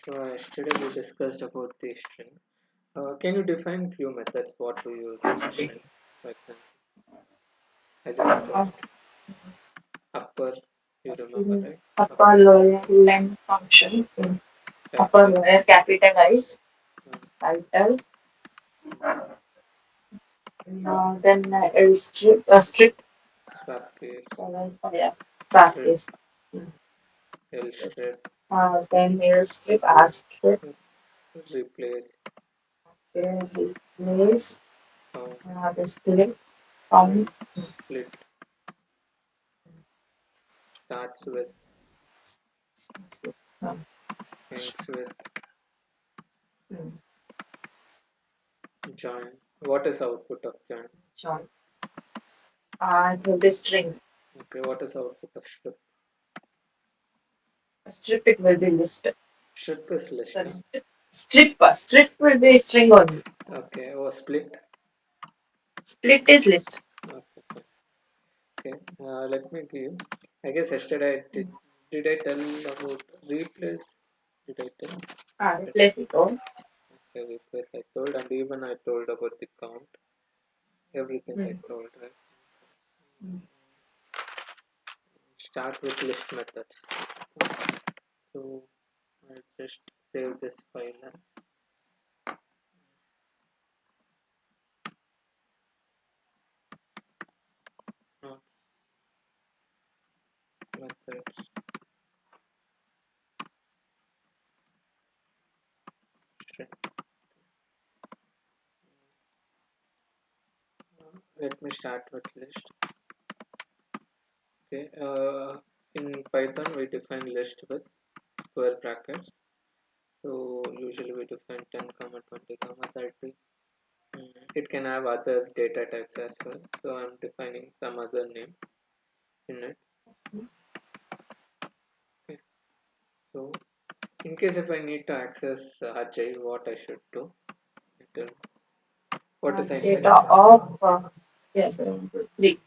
So yesterday we discussed about the strings. Can you define few methods what to use in strings? For example, I just told upper. You remember, right? Upper lower length function, upper Title, lower capitalize, uh, title, then strip, swap case, yeah, strip, practice. L strip, Then strip, ask strip, replace, replace, count, the split, count, split, starts with, um, ends with, mm, join. What is output of join? join. The string. Okay, what is output of strip? Strip it will be list. Strip is list, Sorry, huh? strip will be string only. Okay, or split. Split is list. Okay, okay. Let me give. I guess yesterday I did I tell about replace? Did I tell? Replace it all. Okay, replace I told, and even I told about the count. Everything I Mm. told, right? Mm. Start with list methods. So I'll just save this file as notes methods string. Let me start with list. Okay. In Python we define list with square brackets. So usually we define 10 comma 20 comma 30. It can have other data types as well. So I'm defining some other names in it. Okay. So in case if I need to access Ajay, what I should do? It, what is Data syntax? of yes, 3.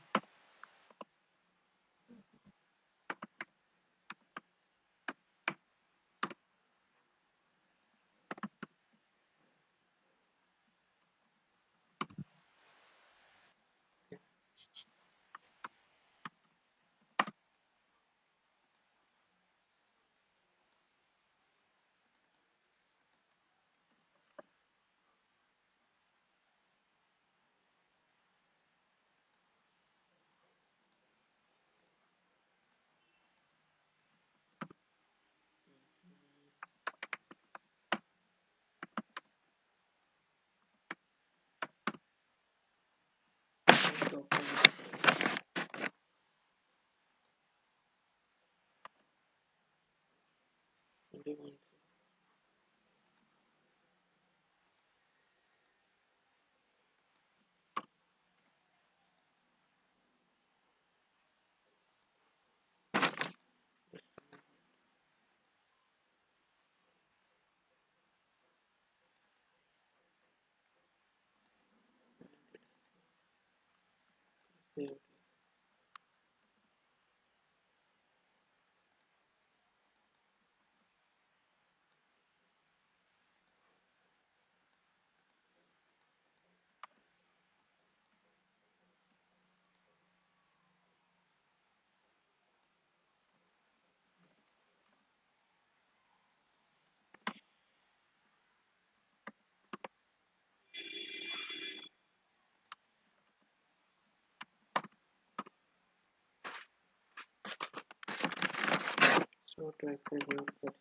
So to execute the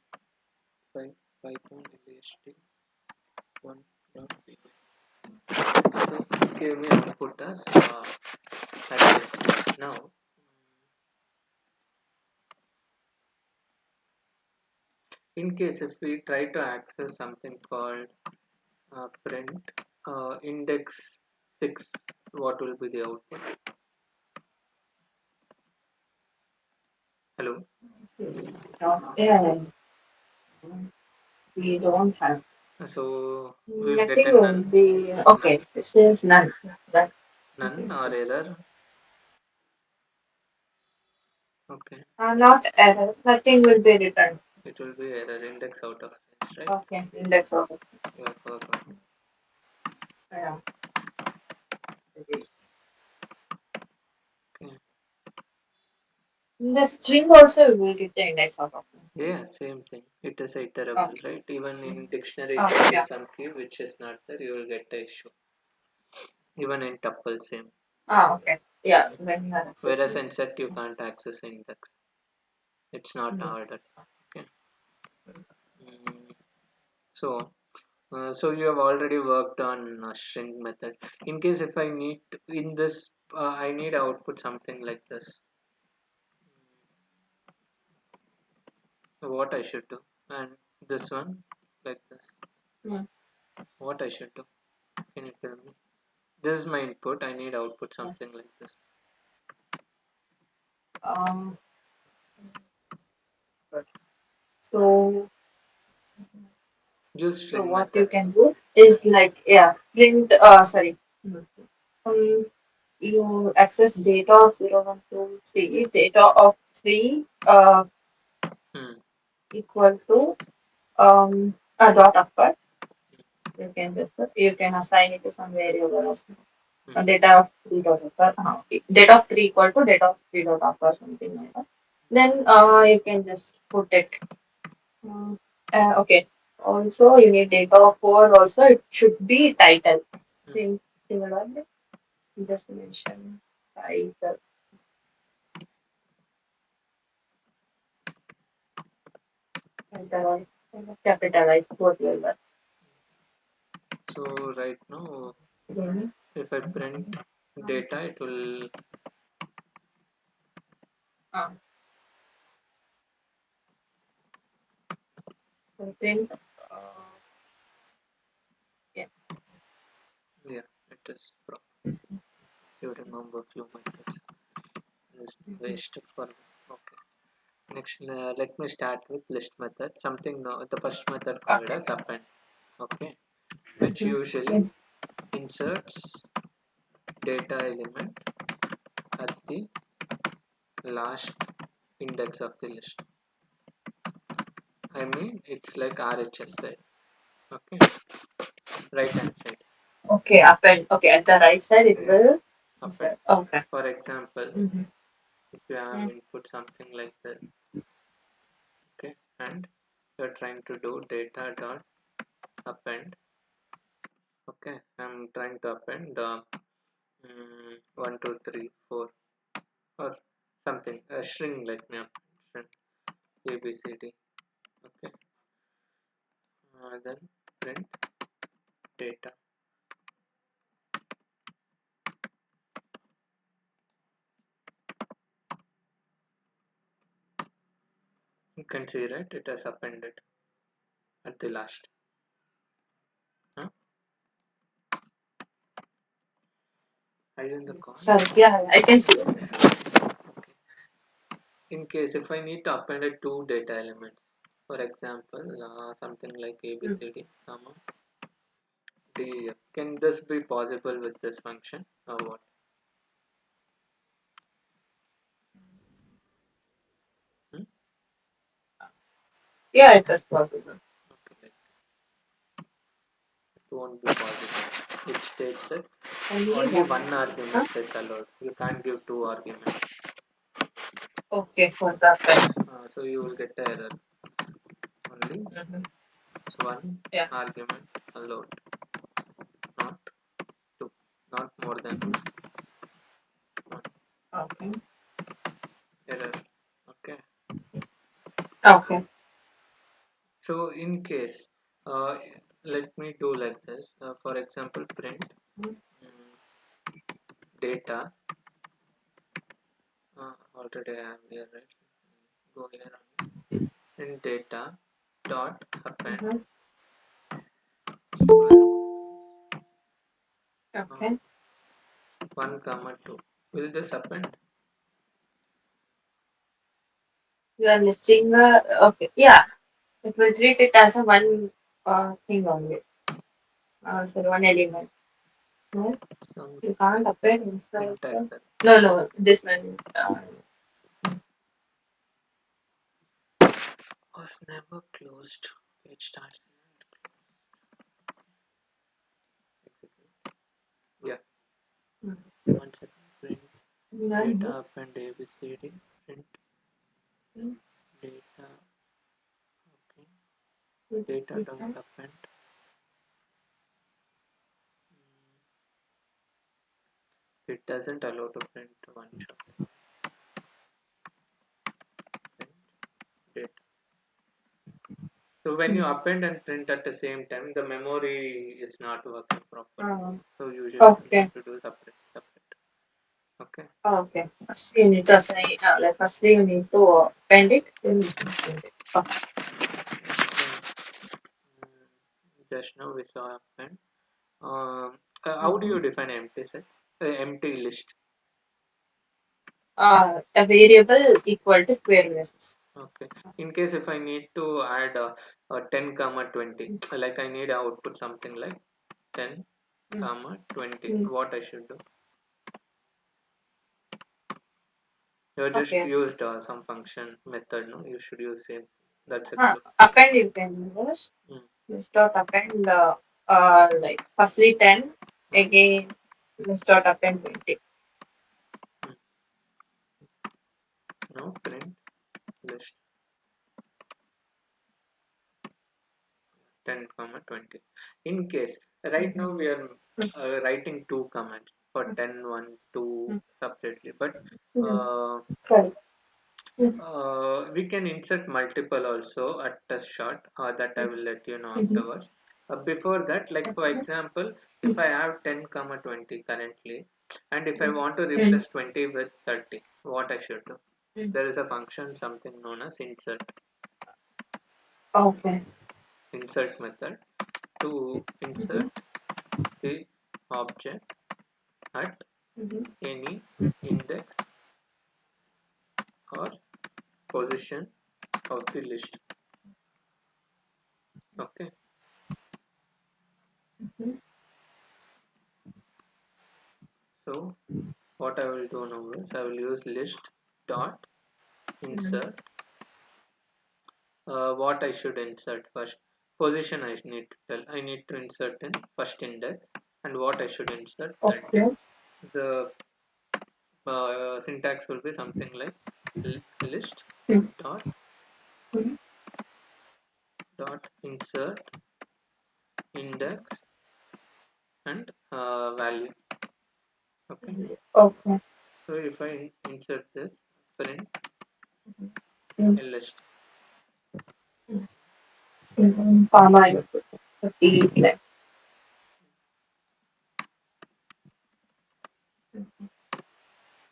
Python list one.py. So give me output as array. Now in case if we try to access something called print index 6, what will be the output? Hello. Yeah, we don't have. So we'll get Nothing a will none, be none, okay. This is none. That none or error. Okay, not error. Nothing will be returned. it will be error index out of range. right? Okay. Index of. You have forgot. Yeah. Okay. Okay. In the string also you will get the index of. Yeah, same thing. It is iterable, Okay. right? Even in String. dictionary, if you Oh, get yeah. some key which is not there, you will get the issue. Even in tuple, same. Ah, okay. Yeah, Mm. when you are Whereas accessing. in set, you can't access index. It's not Mm. ordered. Okay. Mm. So, so you have already worked on string method. In case if I need in this, I need output something like this. What I should do, and this one like this. Mm. What I should do? Can you tell me? This is my input. I need output Yeah. something like this. Um, good. So, Use so string what you can methods. do is like, yeah, print, sorry. Mm. Um, you access data of 0, 1, 2, 3, data of 3, Hmm. equal to, a dot upper. You can just, you can assign it to some variable or something. Hmm. Data of 3 dot upper, data of 3 equal to data of 3 dot upper, something like that. Then, you can just put it. Mm, okay. Also, you need data of 4 also. It should be title. Hmm. Sim- Similarly, just mention title. Title or capitalize both level. So right now, Then, if I print data, it will. uh, print. Yeah. Yeah, it is. You remember few methods. List waste for. Okay. Next, let me start with list method. Something no, the first method called Okay. as append. Okay, which Yeah. usually inserts data element at the last index of the list. I mean, it's like RHS, right? Okay, right hand side. Okay. Append. Okay. At the right side, it Yeah, will append. insert. Okay. For example, Mm-hmm. if you have Mm. input something like this, okay, and you're trying to do data dot append. Okay, I'm trying to append 1, 2, 3, 4, or something, a string. Let me append string ABCD. Okay, then print data. You can see, right? It has appended at the last. Huh? Hide in the corner. Sorry. Yeah, I can see it. Okay. In case if I need to append two data elements, for example, something like Mm. ABCD, comma DEF. Can this be possible with this function or what? Hmm? Yeah, it is possible. Okay, let's see. It won't be possible. It states that Only only one. one Huh? argument is allowed. You can't give two arguments. Okay, for the append. So you will get the error. Only Mm-hmm. one Yeah. argument allowed, not two, not more than one. Okay. Error. Okay. Okay. So in case, uh, let me do like this. For example, print mm, data. Already I have here, right? Go here only. Print data dot append Mm-hmm. square uh, Okay. 1 comma 2. Will this append? You are listing the. Okay. Yeah. It will treat it as a one thing only. So one element. No, you Something can't like append inside syntax the. error. No, no. This one. Was never closed. It starts execute. Yeah, one second. Print data append abcd. Print data. Okay. Data dot append. It doesn't allow to print one shot. Print data. So when you append and print at the same time, the memory is not working properly. So usually we need Okay. to do separate, separate. Okay. Okay. First you need to assign, like firstly you need to append it, then you can print it. Okay. Just now we saw append. How do you Mhm. define empty set? Empty list. A variable equal to square braces. Okay. In case if I need to add 10 comma 20, like I need output something like 10 comma 20. Mm. What I should do? You just Okay. used some function method. No, you should use same. That's a clue. Append you can use. Mm, List dot append like firstly 10, mm, again list dot append 20. mm. No, print list 10 comma 20. In case right now we are writing two commands for 10 1 2 separately, but uh, Correct. Mm. we can insert multiple also at the shot that I will let you know Mhm. afterwards. Before that, like for example, if I have 10 comma 20 currently, and if I want to Mm. replace 20 with 30, what I should do? Mm. There is a function something known as Okay. insert method to insert Mhm. the object at Mhm. any index or position of the list. Okay, Mhm. so what I will do now is I will use list dot Mhm. insert. What I should insert first? Position I need to tell. I need to insert in first index, and what I should insert 30. Okay. The syntax will be something like list Mm. dot Mhm. insert index and value. Okay. Okay. So if I insert this, print Mm. a list. Comma you put 30 like.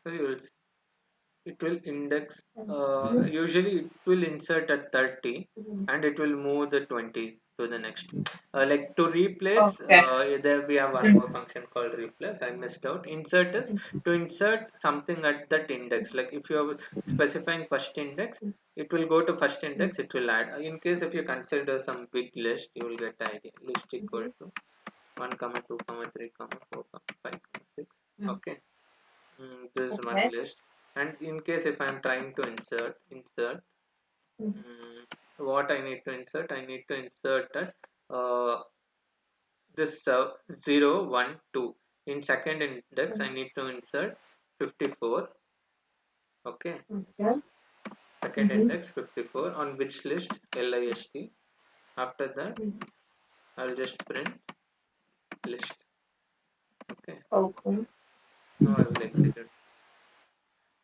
So you will it will index Mhm. usually it will insert at 30 Mhm. and it will move the 20 to the next. Like to replace, Okay. there we have one Mm. more function called replace. I missed out. Insert is to insert something at that index. Like if you are specifying first index, it will go to first Mm. index, it will add. In case if you consider some big list, you will get idea. List equal Mhm. to 1 comma 2 comma 3 comma 4 comma 5 comma 6. Mm. Okay. This is one Okay. list, and in case if I'm trying to insert, Mm. what I need to insert, I need to insert that this 0 1 2. In second index I Mm. need to insert 54. Okay, Okay. second Mhm. index 54 on which list? List. After that Mm. I'll just print list. Okay, Okay. now I will execute.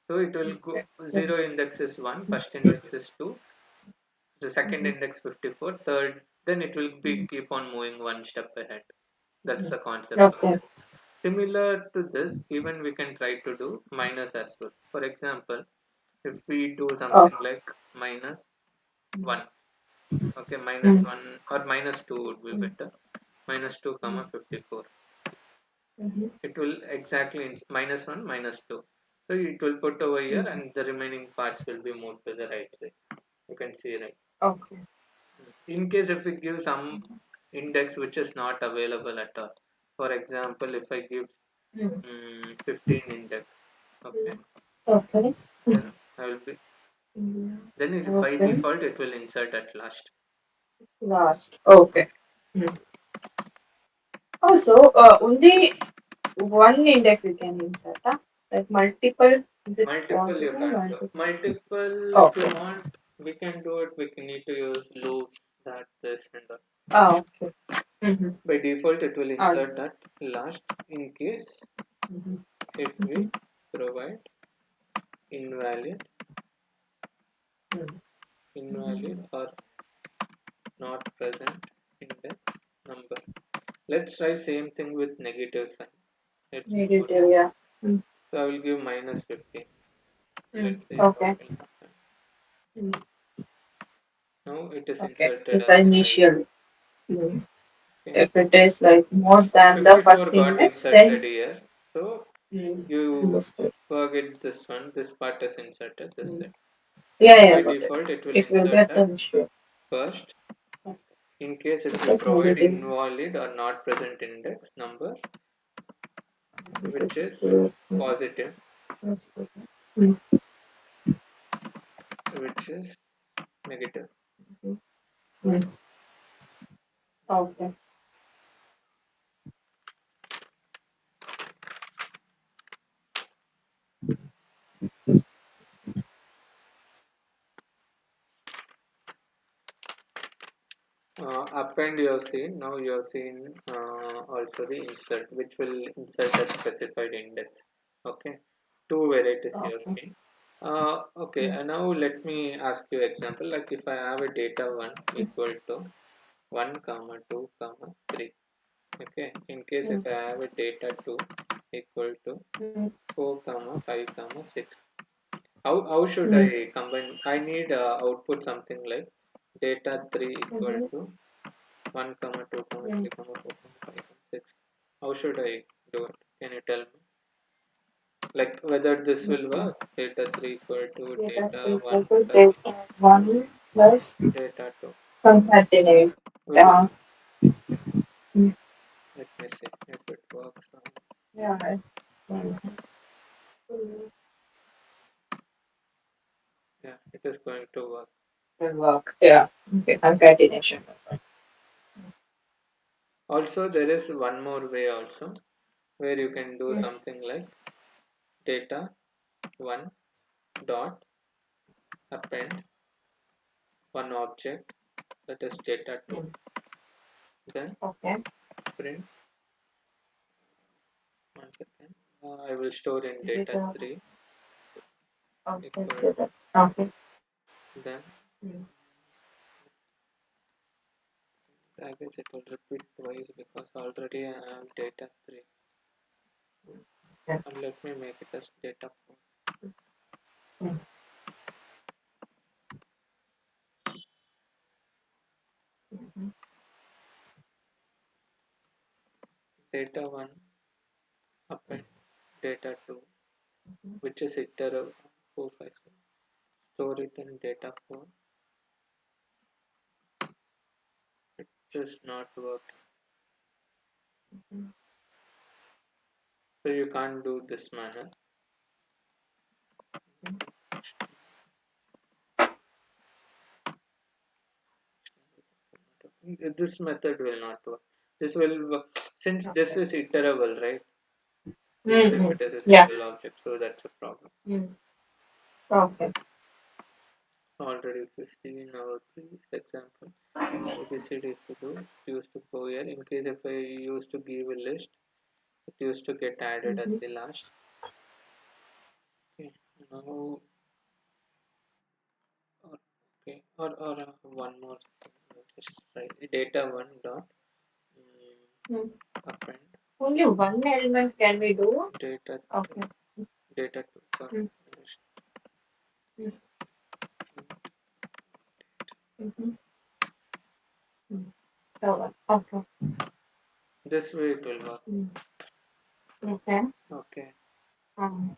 So it will go Okay. 0 index is 1, first index is 2, the second Mhm. index 54, third, then it will be Mhm. keep on moving one step ahead. That's Mhm. the concept of Okay. this. Similar to this, even we can try to do minus as well. For example, if we do Oh. something like minus 1, okay, minus Mm. 1 or minus 2 would be Mm. better. Minus 2 Mm. comma 54, Mhm. it will exactly minus 1 minus 2, so it will put over here Mhm. and the remaining parts will be moved to the right side. You can see, right? Okay. In case if we give some index which is not available at all, for example if I give Mm. 15 index, okay, Okay. then I will be, Mm. then it, by Okay. default it will insert at last. Last. Okay. Hmm. Also, only one index we can insert, huh? Like multiple, is it Multiple you possible? can't do. Multiple. Multiple, if you Okay. want, we can do it. We can need to use loops, that, this, and that. Okay. Mm-hmm. By default, it will insert Also. that last in case Mm-hmm. if we Mm-hmm. provide invalid, Mm-hmm. invalid or not present index number. Let's try same thing with negative sign. Let's put. Negative, yeah. Mm. So I will give minus 50. Mm. Let's see what Okay. will happen. Mm. Now it is Okay. inserted It's as the invalid. initial. Mm. Okay. If it is like more than the 54 first got index, inserted then here. So mm. you Understood. forget this one. This part is inserted. This Mm. side. Yeah, yeah, By got it. default, it will It will insert get the that issue. first. Yes. In case if This we is provide negative. invalid or not present index number, This which is is positive, yes, okay. Mm. which is negative. Mm. Mm. Okay. Append you have seen. Now you have seen also the insert, which will insert a specified index. Okay, two varieties you have Okay. seen. Okay, Mm. and now let me ask you example. Like if I have a data one equal to 1 comma 2 comma 3. Okay, in case if Mm. I have a data 2 equal to Mm. 4 comma 5 comma 6. How should Mm. I combine? I need output something like data 3 equal Mhm. to 1 comma 2 comma Mm. 3 comma 4 comma 5 comma 6. How should I do it? Can you tell me? Like whether this will Okay. work? Data 3 equal to Data data 1 equal to plus data one plus data 2. concatenate. Will this? Mm. Let me see if it works. Yeah. Mm. Yeah, it is going to work. Will work. Yeah. Okay. Concatenation. Also, there is one more way also where you can do Mm. something like data 1 dot append one object, that is data 2, Mm. then Okay. print. One second. I will store in data Data. 3 Okay. equal Data. Okay. then Mm. I guess it will repeat twice because already I have data 3, Okay. and let me make it as data 4. Mm. Mhm. Data 1 append data 2, Mhm. which is iter 4 5 6. Store it in data 4. It is not working. Mhm. So you can't do this manner. This method will not work. This will work since this Okay. is iterable, right? Even if Mm-mm. it is a Yeah. single object, so that's a problem. Mm. Okay. Already, if you see in our previous example, ABCD if you do, it used to go here. In case if I used to give a list, it used to get added at Mm-hmm. the last. Okay, now, or, okay, or one more thing. Just try data one dot Mm. append Only one element can we do? data Okay. data two. Sorry, Mm. Mm. Mm-hmm. Mm. Okay. this way it will work. Mm. Okay. Okay. Um,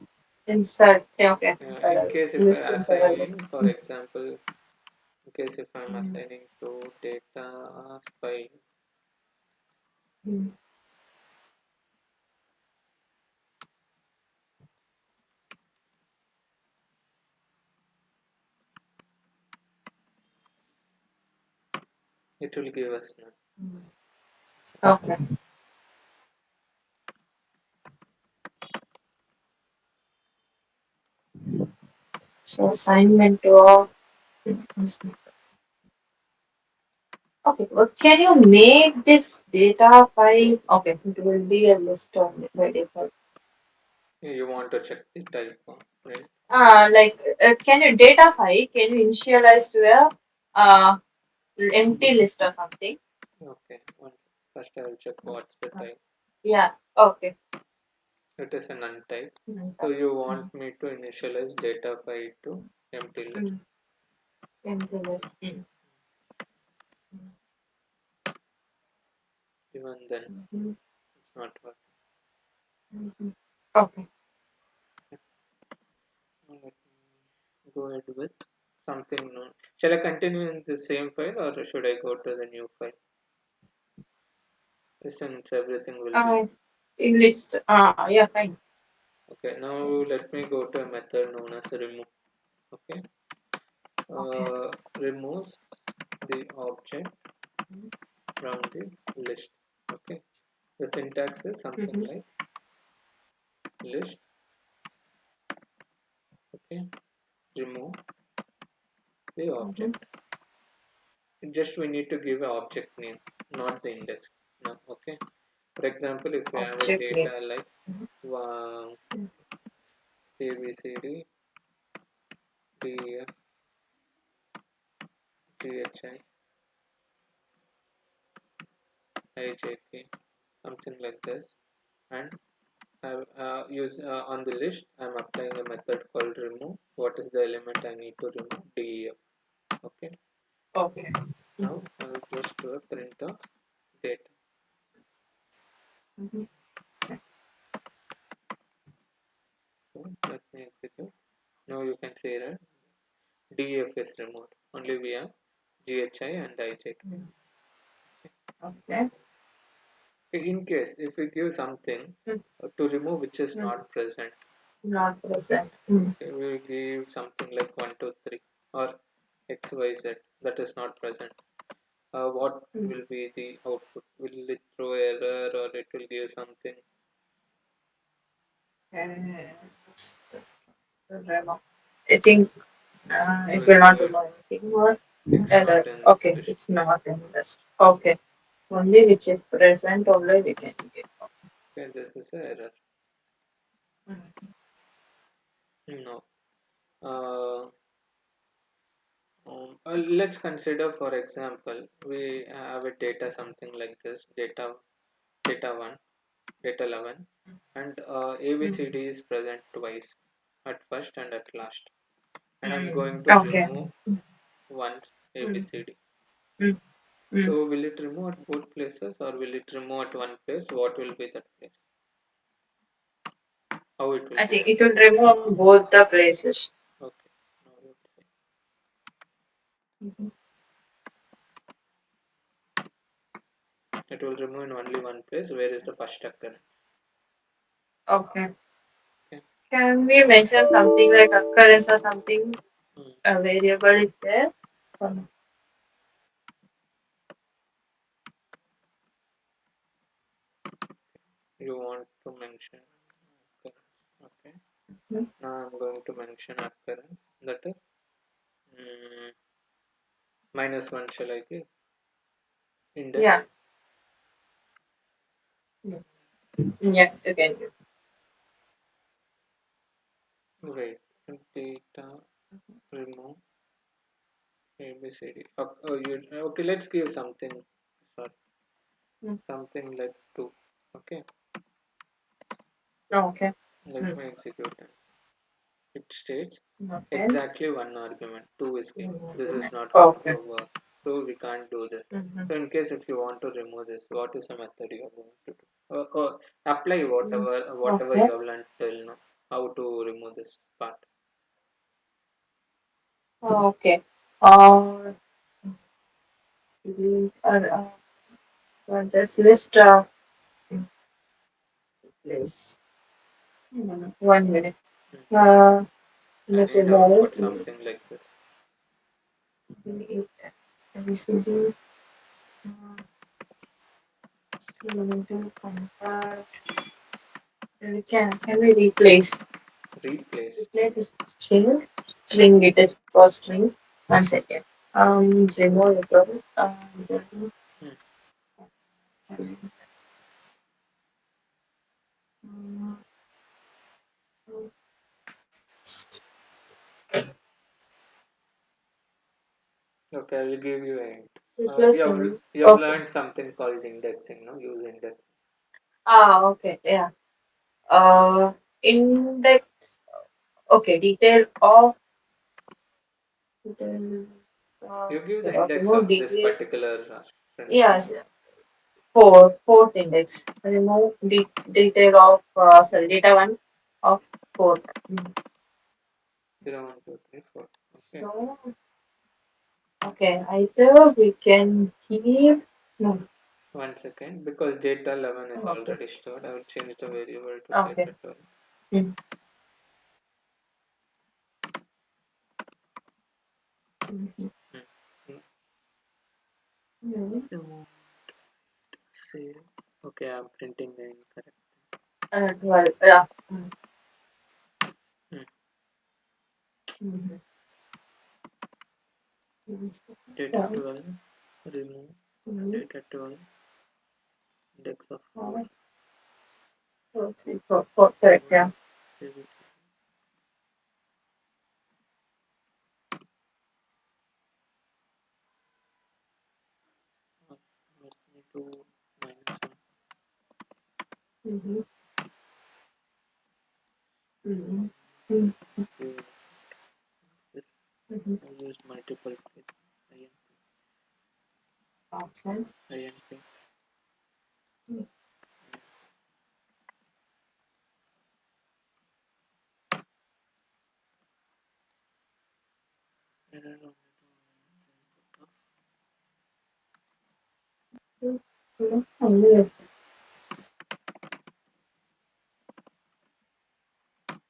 insert. Yeah, okay. Insert In a case if I list inside a list. assigning, for example, in case if I'm Mm. assigning to data file, Mm. It will give us none. Mm. Okay. So assignment of okay. Well, can you make this data file? Okay, it will be a list of by default. You want to check the type, right? Like can you data file? Can you initialize to a empty list or something? Okay. First, I will check what's the Uh, type. yeah. Okay. It is an untype. Mm, So you mm, want me to initialize data file to empty list. mm, empty list. Even then, Mm, it's not working. mhm. Okay. Let me go ahead with something known. Shall I continue in the same file or should I go to the new file? Since everything will be Uh, in list. Yeah, fine. okay. Now let me go to a method known as remove. Okay, Okay. removes the object Mm-hmm. from the list. Okay, the syntax is something Mm-hmm. like list. Okay, remove the Mm-hmm. object. Just we need to give an object name, not the index. No, okay. For example, if we have a Object name. data like Mm-hmm. ABCD, DEF, GHI, IJK, something like this, and I use on the list. I'm applying a method called remove. What is the element I need to remove? DEF. Okay. Okay. Now I will just do a print of data. Mm-hmm. So let me execute. Now you can see that DEF is removed. Only we have GHI and IJK. Okay. In case if we give something to remove which is Mm-hmm. not present, Not present. Mm. okay, we will give something like 123 or XYZ that is not present. What Mm. will be the output? Will it throw error or it will give something? And I think It it will will not throw do it. anything more. It's Error. not in Okay, list. it's not in list. Okay. Only which is present only we can get. Okay, this is a error. Mm. No. Uh, let's consider, for example, we have a data something like this: data one, data 11, and Mm. ABCD is present twice, at first and at last. And I'm Mm. going to Okay. remove once Mm. ABCD. Mm. Mm. So will it remove at both places or will it remove at one place? What will be that place? How it will I be? think it will remove both the places. Okay. Now let's see. Mhm. It will remove in only one place. Where is the first occurrence? Okay. Okay. Can we mention something like occurrence or something? Hmm. A variable is there. Um, You want to mention occurrence. Okay. mhm. Now I'm going to mention occurrence. That is mm, -1 shall I give? Index. Yeah. Mm. Yeah. Again. Right. Data remove ABCD. Okay, let's give something. Sorry. Mm. Something like 2. Okay. Okay. Let Mm. me execute it. It states Okay. exactly one argument. 2 is given. This is not going Okay. to work. So we can't do this. Mm-hmm. So in case if you want to remove this, what is the method you are going to do? Apply Mm. whatever you Okay. have learned till now. How to remove this part. Okay. Just list place. 1 minute. Hmm. Uh, I let need it to know. output something like this. ABCD. String convert. Can we replace? Replace. Replace is string. String it is for string. One second. Remove it. Hmm. Um, Okay, I will give you a hint. replace one. You have Okay. learned something called indexing, no? Use indexing. Okay. Yeah. Index. Okay. Detail You give the okay. Okay. index Remove of this detail. particular string, no? Yes. Fourth index. Remove detail of data one of fourth. Mm. 0, 1, 2, 3, 4. Okay. So okay. Either we can give no. 1 second. Because data 11 is Okay. already stored, I will change the variable to Okay. data 12. Mm. Mhm. Hmm. Hmm. Mm. Don't say. Okay, I'm printing the incorrect. 12. Yeah. Mm. Hmm. Mhm. Data Yeah. 12. Remove Mhm. data 12. Index of 4. 1, 2, 3, 4. Four. Correct. Yeah. ABC. Let me do -1. Mhm. Mhm. Mhm. Okay. Since this Mhm. I used multiple places. INP. Okay. INP. Mm. Error on the Mm. Yes.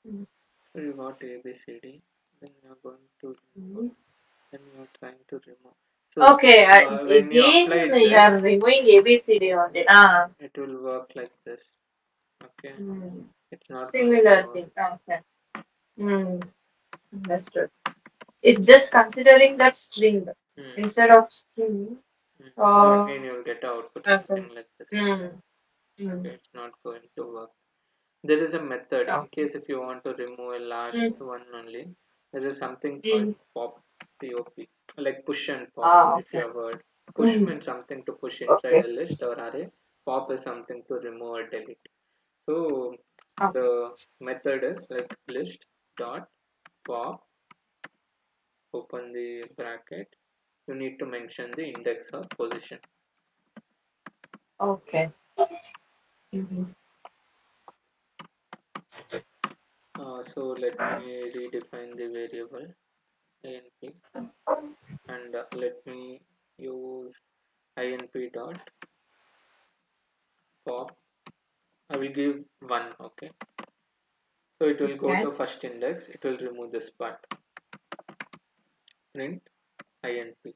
Mm. so you got ABCD, then you are going to input, Mhm. then you are trying to remove. So Okay. when you Again, apply you are this, removing ABCD only. Ah. it will work like this. Okay, Mm. it's not going to Similar work. thing. Okay. Mm. Understood. It's just considering that string Hmm. instead of string. Hmm. So Uh, again, you will get output as a, something like this. mm, Okay, mm, it's not going to work. There is a method in okay. case if you want to remove a last Mm, one only. There is something called mm. pop, like push and pop. If you Okay. have heard, push Mm, means something to push inside okay. a list or array. Pop is something to remove or delete. So Okay. the method is like list dot pop. Open the brackets. You need to mention the index or position. Okay. Mm-hmm. So let me redefine the variable inp and let me use inp dot pop. I will give 1. Okay, so it will go Okay. to first index, it will remove this part. Print inp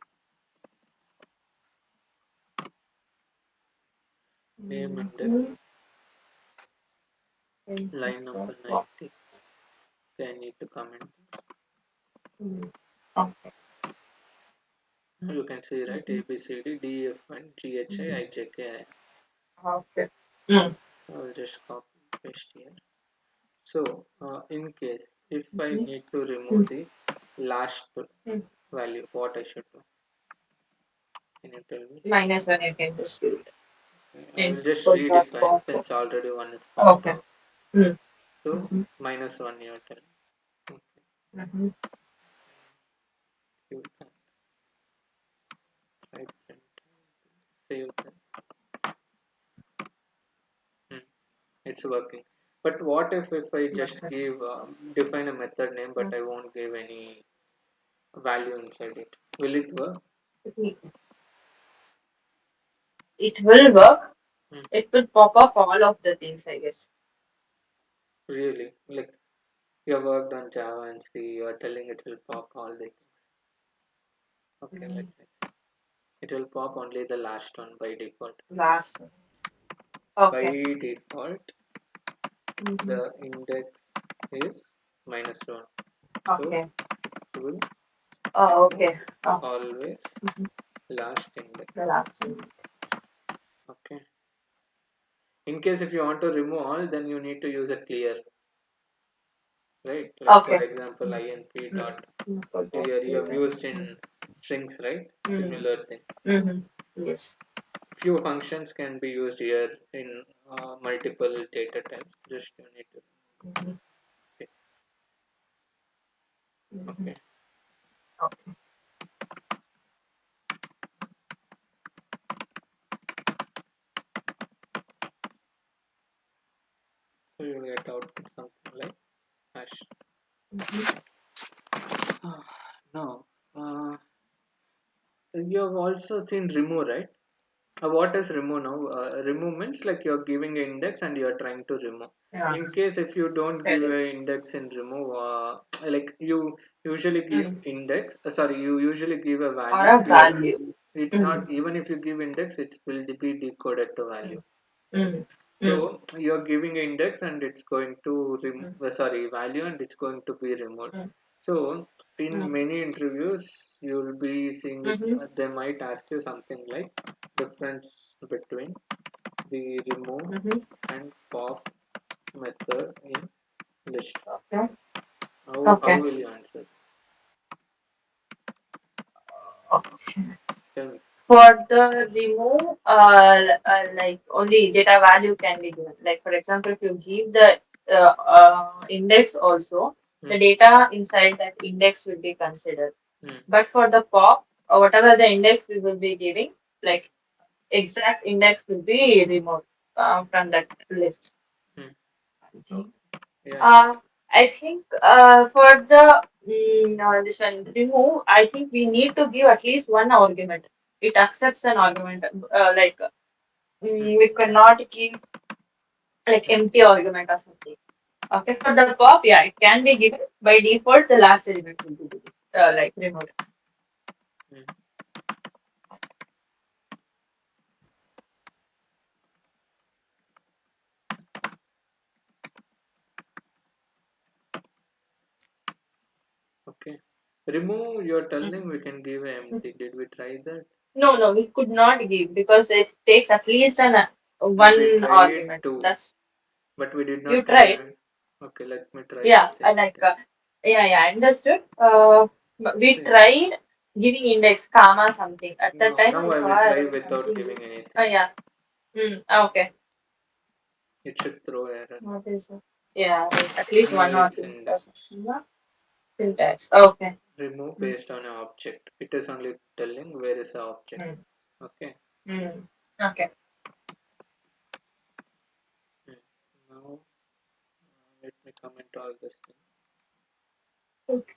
name index Mm-hmm. line number Wow. 90. Okay, I need to comment this. Mm. Okay. Now you can see, right, Mm-hmm. a b c d d e f and g h i Mm-hmm. I j k I. Okay. Mm. I will just copy paste here. So in case if I Mm-hmm. need to remove Mm. the last Mm. value, what I should do? Can you tell me? -1 you can just do it. I will just Input dot redefine pop. since already one is popped Okay. out. Mm. So Mm-hmm. -1 you are telling. Okay, Mm-hmm. give that. Try print. Save this. Hmm, it's working. But what if I just Okay. give define a method name, but Mm. I won't give any value inside it? Will it work? It it will work. Hmm, It will pop up all of the things, I guess. really? Like you have worked on Java and C, you are telling it will pop all the things. Okay, let Mm. me see. It will pop only the last one by default. Last one. By Okay. default, Mm-hmm. the index is -1. So Okay. it will Oh, remove okay. Oh, always mhm. last index. The last index. Okay. In case if you want to remove all, then you need to use a clear, right? Like for Okay. example, inp Mm-hmm. dot Mm-hmm. clear. You have used in strings, right? Mm-hmm. Similar thing. Yes. Few functions can be used here in multiple data types. Just you need to Mm-hmm. see. Mm-hmm. Okay. Okay. So you will get output something like hash. Mm-hmm. Now, you have also seen remove, right? What is remove now? Remove means like you're giving an index and you're trying to remove. Yeah. In case if you don't give Correct. an index in remove, like you usually give Mm. index, sorry, you usually give a Or value a and you're, value. it's Mm. not, even if you give index, it will be decoded to Mm. value. Mm. Mm. So you're giving index and it's going to Mm. sorry, value and it's going to be removed. Mm. So in Mm. many interviews, you'll be seeing it. Mm-hmm. They might ask you something like difference between the remove Mm-hmm. and pop method in list. Okay. How Okay. will you answer? Okay. Tell me. For the remove, like only data value can be given. Like for example, if you give the index also, Hmm. the data inside that index will be considered. Hmm. But for the pop, or whatever the index we will be giving, like exact index will be removed from that list. Hmm. Oh, Okay. yeah, yeah. Uh, I think for the this one remove, I think we need to give at least one argument. It accepts an argument. Like Hmm. we cannot give like Hmm. empty argument or something. Okay, for the pop, yeah, it can be given by default. The last element will be given, like removed. Hmm. Okay. Remove, you're telling we can give a Mm. empty. Did we try that? No, no, we could not give because it takes at least an We one tried argument. to, That's but we did you not try. tried. Okay, let me try the Yeah, I same like thing. yeah, yeah, I understood. But we See, tried giving index comma something. At that no, time, now we I saw will try there was without something. giving Oh anything. yeah. Okay. It should throw error. What is it? Yeah, right. At least one Remove or its two index. percent. Yeah. Syntax. Okay. Remove Mm, based on an object. It is only telling where is the object. mm, Okay. mm. Okay. Hmm. Now let me comment all these things. Okay.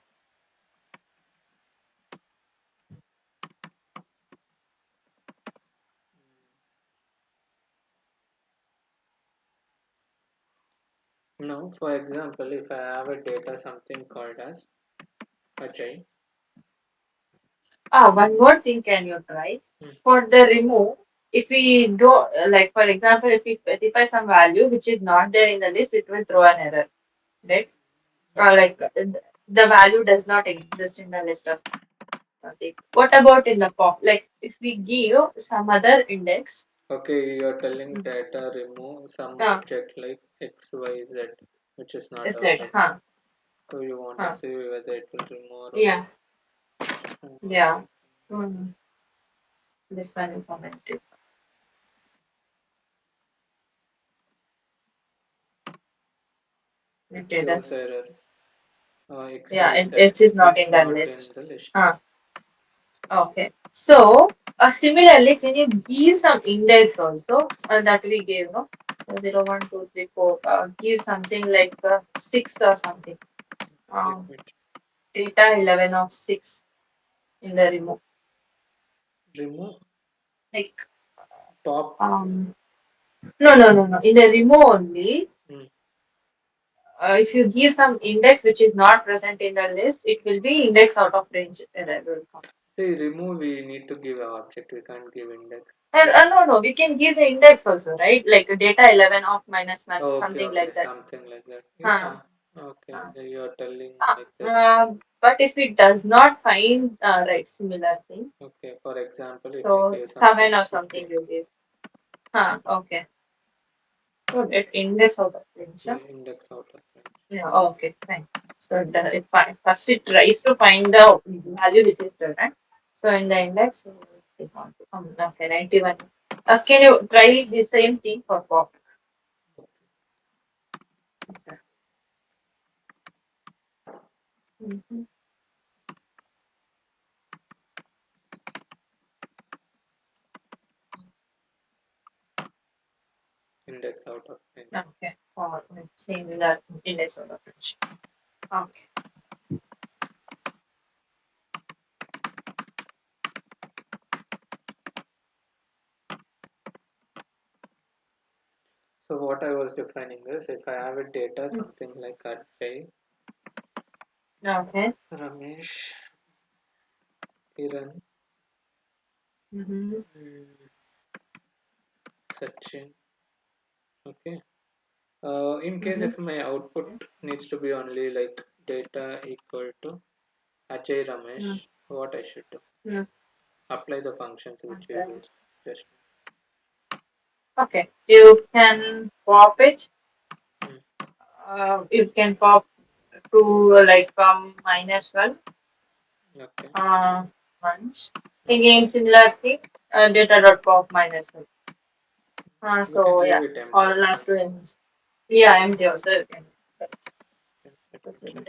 Now, for example, if I have a data something called as Ajay. One more thing can you try? Hmm. For the remove, if we do like for example, if we specify some value which is not there in the list, it will throw an error, right? Like the value does not exist in the list or something. What about in the pop? Like if we give some other index, Okay, you're telling mm, data remove some uh, object like XYZ, which is not Z, available. huh? So you want to Huh? see whether it will remove or Yeah, not. yeah. Mm, this one informative. It Okay, shows that's error. yeah. XYZ, It is not it's in the not list. in the list. Huh? Okay. So, similarly, can you give some index also that we gave, no? 0, 1, 2, 3, 4. Give something like 6 or something. Let Um, me data 11 of 6 in the remove. remove Like, pop. um, no. In the remove only, Hmm. if you give some index which is not present in the list, it will be index out of range error will come. See, remove we need to give a object. We can't give index. No, no, we can give the index also, right? Like data 11 of minus 1, Okay, something okay, like that. something like that. Huh. Yeah. Okay, Uh, you're telling uh, like this. but if it does not find right similar thing, Okay, for example, if you so give 7 something or something 15, you give. Huh. Okay. So that index out of range. Huh? yeah, index out of range. Yeah. Okay. Fine. So first it tries to find the value which is different. So in the index, it want to okay 91. Can you try the same thing for pop? Okay. Mhm. Index out of range. Okay. Or similar index out of range. Okay. So what I was defining is if I have a data Mm. something like Ajay, Okay. Ramesh, Kiran, Mm-hmm. mm, Sachin. Okay. In case Mm-hmm. if my output needs to be only like data equal to Ajay Ramesh, what I should do? Mm-hmm. Apply the functions which you used just. Okay. You can pop it. Mm, You can pop to like minus 12 okay. once. Okay. Again, similar thing, data dot pop minus 1. We can So leave yeah, it empty all also. last two ends. Yeah, empty also. You can Can set function.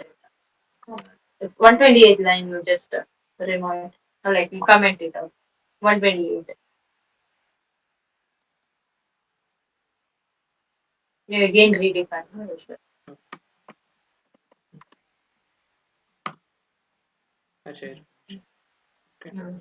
128 line, you just remove it, like you comment it out. 128. You again redefine. Oh, yes, sir. Ajay Ramesh. Okay. Mm.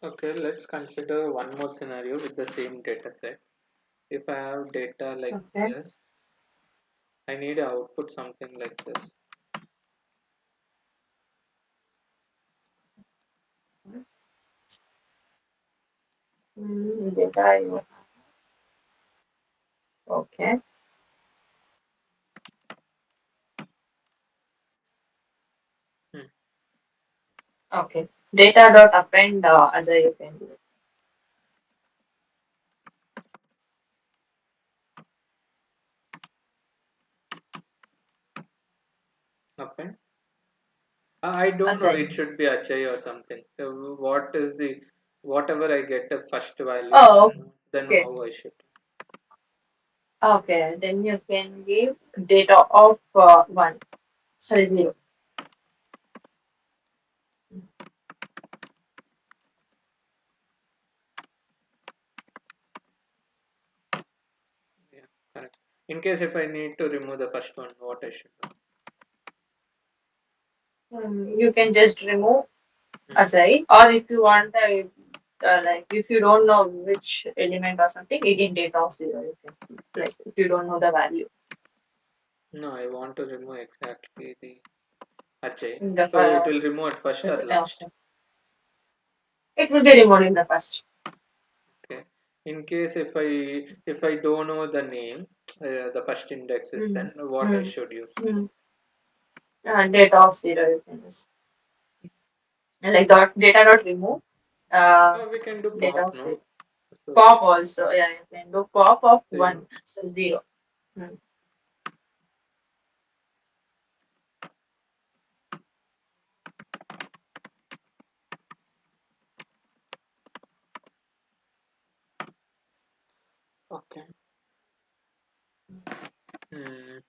Okay, let's consider one more scenario with the same data set. If I have data like Okay. this, I need to output something like this. Data. Okay. Hmm. Okay. Data dot append as a you can do. Append. I don't know. It Assign. should be Ajay or something. What is the whatever I get the first value, Oh, then okay. how I should. Okay. Then you can give data of 1. Sorry, 0. Yeah, correct. In case if I need to remove the first one, what I should do. You can just remove Hmm. aside, or if you want, like, if you don't know which element or something, again data of 0. You can, like, if you don't know the value No, I want to remove exactly the Ajay. in the So it will remove at first or last. okay. It will be removed in the first. Okay. In case if I don't know the name, the first index is Mm. then what I Mm. should use. Mm. Data of 0 you can use. And like data dot remove We can do data pop, of 0. no? So, Pop also, yeah, you can do pop of zero. 1, so 0. Mm. Okay. Hmm.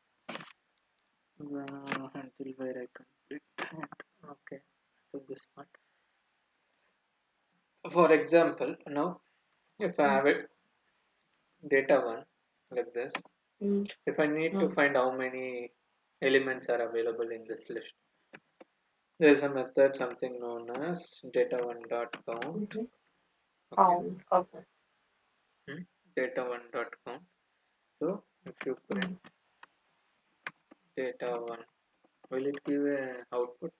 Until where I complete it. Okay. To this part. For example, now if I Mm. have it data one like this, Mm. if I need to Mm. find how many. elements are available in this list. There is a method something known as data1.count. Mm-hmm. Okay, Count. Okay. hmm? Data1.count. So if you print Mm. data1, will it give a output?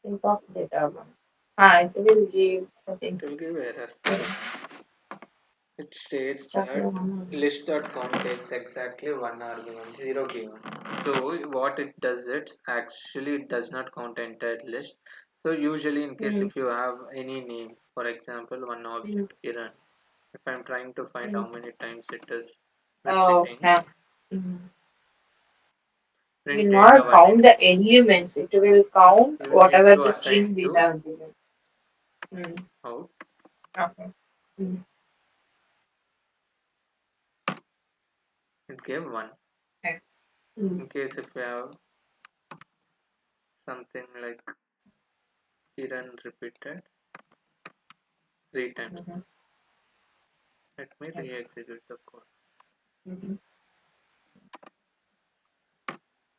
Think of data one. Ah, it will give, I think, It will give error. yeah, It states exactly that one. list.count takes exactly one argument, zero given. So what it does, it actually does not count entire list. So usually in case Mm. if you have any name, for example, one Mm. object Kiran, if I'm trying to find how Mm. many times it is Oh, repeating, yeah. Mm. print Will data not one count the equal. elements. It will count You need whatever to the assign string we to have given. Mm. out. Okay. Mm. It gave one. Okay. Mm. In case if you have something like Kiran repeated three times, Mm-hmm. let me Okay. re-execute the code. Mm-hmm.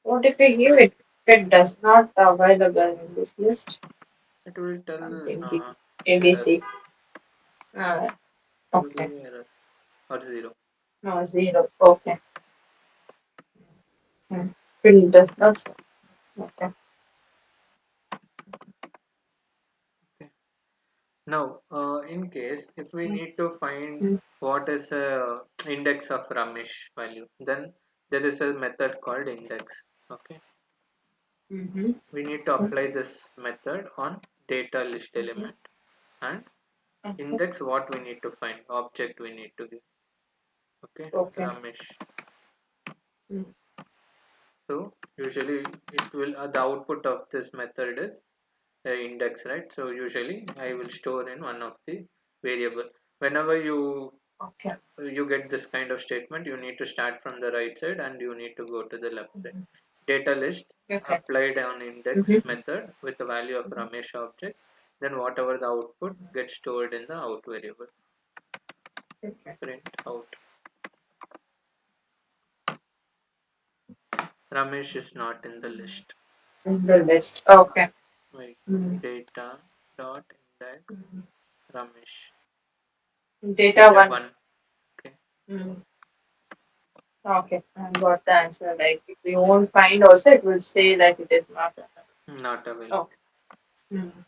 What if we give it? It does not available in this list. It will I'm tell thinking error. ABC. Uh, It will give okay. you error or zero. No, zero. Okay. Mm. It does not. Okay. Okay. Now, in case if we Mm. need to find Mm. what is index of Ramesh value, then there is a method called index. Okay, Mm-hmm. we need to apply this method on data list Mm-hmm. element and Okay. index what we need to find object we need to give. Okay, Okay. Ramesh. Mm. So usually it will the output of this method is index, right? So usually I will store in one of the variable. Whenever Okay. you get this kind of statement, you need to start from the right side and you need to go to the left side. Mm-hmm. Data list Okay. applied on index Mm-hmm. method with the value of Mm-hmm. Ramesh object, then whatever the output gets stored in the out variable. Okay. Print out. Ramesh is not in the list. In the list. Okay. Wait, Mm. data dot index Mhm. Ramesh. Data Data one. one. Okay, Mm. Okay. I got the answer. Like if we won't find also, it will say that it is not. not available. Okay. Mm.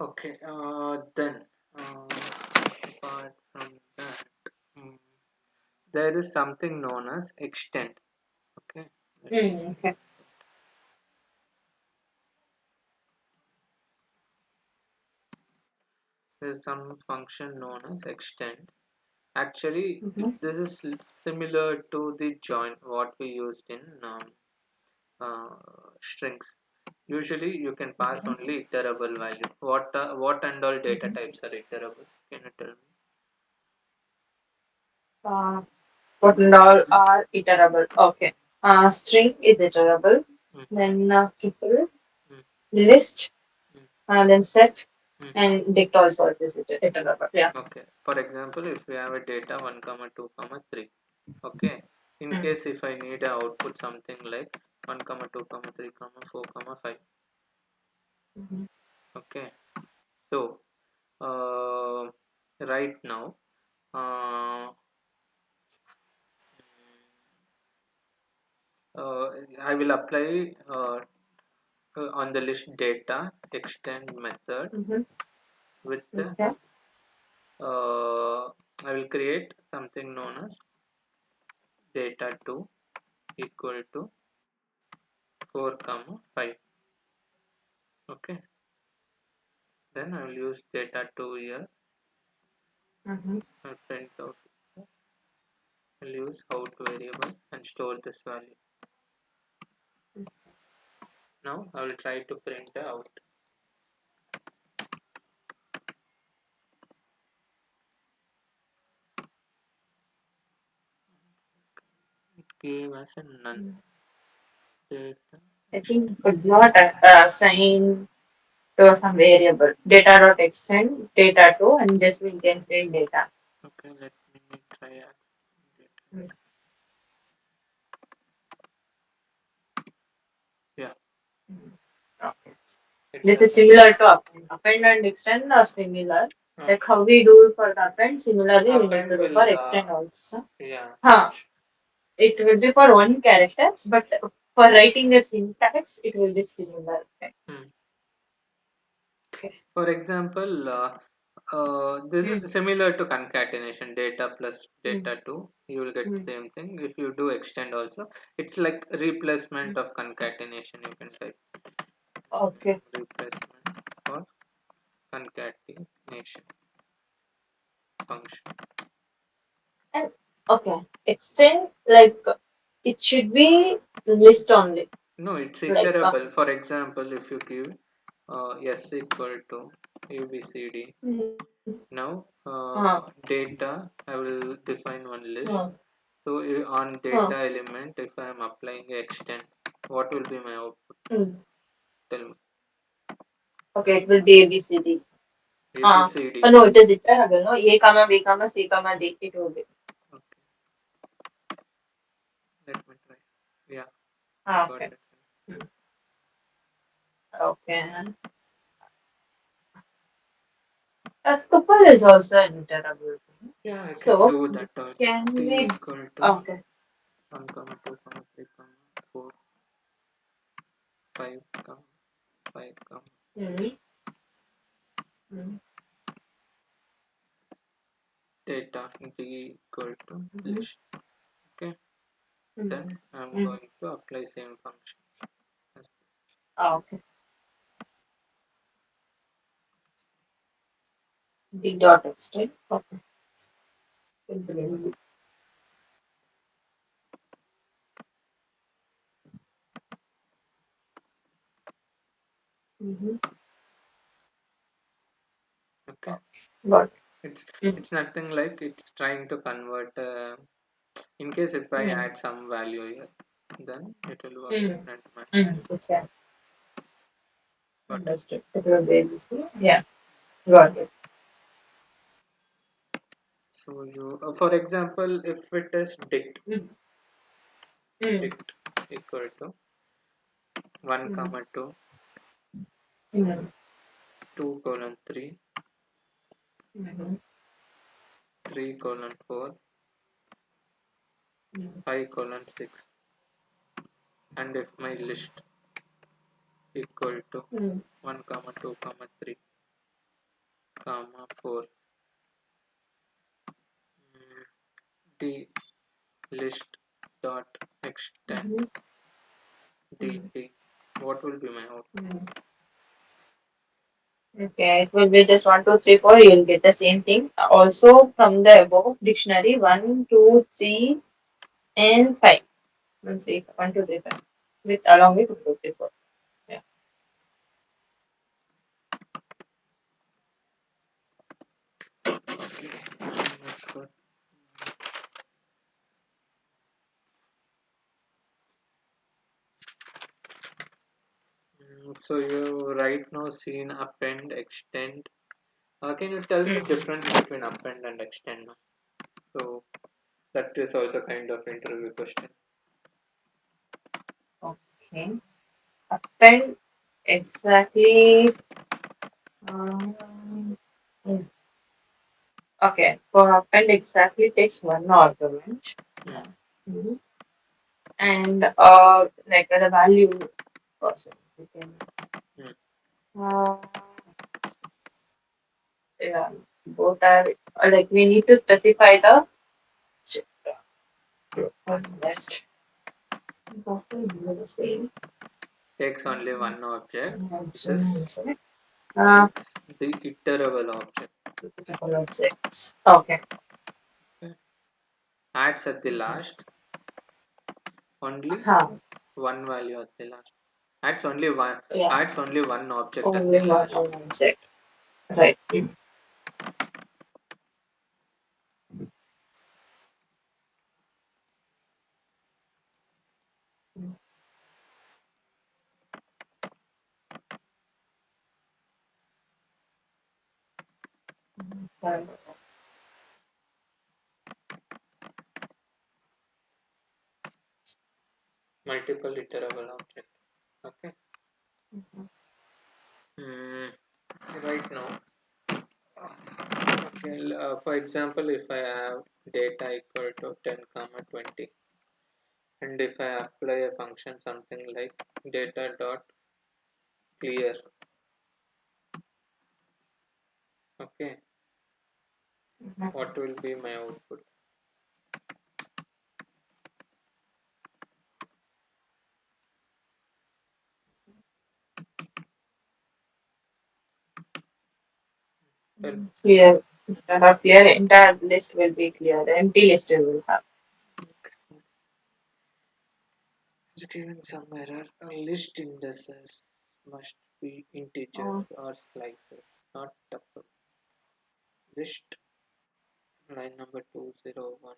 Okay, then apart from that, mm, there is something known as extend. Okay, let me. Mm. Okay. There's some function known as extend. Actually, Mm-hmm. this is similar to the join what we used in uh, strings. Usually, you can pass Mm-hmm. only iterable value. What and all data Mm-hmm. types are iterable? Can you tell me? Uh, what and all are iterable. Okay. String is iterable. Mm, Then tuple, mm, list, mm, then set, mm. and dict also is iterable. Yeah. Okay. For example, if we have a data 1 comma 2 comma 3. Okay. In Mm. case if I need a output something like 1 comma 2 comma 3 comma 4 comma 5. Mm-hmm. Okay. So right now uh, I will apply on the list data extend method Mm-hmm. with Okay. I will create something known as data2 equal to 4 comma 5. Okay, then I will use data2 here. Mm-hmm. I'll print out. I'll use out variable and store this value. Now I will try to print out. It gave us a none. Data I think extend. could not assign to some variable data dot extend data to and just we can print data. Okay, let me try accessing data. Mm. Mm. Okay. It's This a is similar to append. Append and extend are similar. Like okay. how we do for the append, similarly we need Append to do for will extend also. yeah. Huh. It will be for one character, but for writing a syntax, it will be similar. Okay. Hmm. Okay. For example, this Mm. is similar to concatenation, data plus Mm. data 2. You will get Mm. same thing. If you do extend also, it's like replacement Mm. of concatenation. You can type Okay. replacement for concatenation function. And okay, extend like it should be list only. No, it's Like iterable. For example, if you give s equal to abcd. mm. Now, uh, data, I will define one list. uh, So, on uh, data element, if I am applying extend, what will be my output? mm. Tell me. Okay, it will be ABCD. ABCD. No, it is iterable. No, A comma B comma C comma D. It will be. Okay, let me try. Yeah, got Okay. it. Mm. Okay. A tuple is also an iterable thing. Yeah, I can So do that also. can T we? equal to Okay. 1, comma 2, comma 3, comma 4, 5, comma 5, comma Mm. Mm. data D equal to Mm. list. Okay, Mm. then I'm Mm. going to apply same function as this. Okay. D dot extend. Okay. Mm-hmm. Okay, Got it's it. it's nothing like it's trying to convert. In case if I Mm. add some value here, then it will work Mm. different manner. Mm. Okay. Got it? Understood. It will be ABC. Yeah. Got it. So you, for example, if it is dict, Mm. Mm. dict equal to 1 Mm. comma 2, Mm. 2 colon 3, Mhm. 3 colon 4, Mm. 5 colon 6, and if my list equal to Mm. 1 comma 2 comma 3 comma 4, the list dot extend Mhm. Mm. dt, what will be my output? Mm. Okay, it will be just 1, 2, 3, 4. You'll get the same thing. Also, from the above dictionary, 1, 2, 3, and 5. 1, 2, 3, 5. With along with 2, 2, 3, 4. Yeah. Okay, that's good. So you right now seen append, extend. Can you tell me Mm. difference between append and extend now? So that is also kind of interview question. Okay. Append exactly. Um, mm. Okay. For append exactly takes one argument. Hmm. Mhm. And like the value person. Okay. Hmm. Uh, yeah, both are like we need to specify the list. Takes only one object. It is Uh, takes the iterable object. objects. Okay. Okay. Adds at the last only Huh. one value at the last. Adds only one. Yeah. Adds only one object at Only the one last. object. Right. Mm. Fine. Multiple iterable object. Okay. Mhm. Mm, right now, okay, for example, if I have data equal to 10 comma 20, and if I apply a function something like data dot clear, okay, Mhm. what will be my output? Well, Clear. If I have clear, entire list will be clear. The empty list you will have. it's given some error. A list indices must be integers Oh, or slices, not tuple. List line number 201.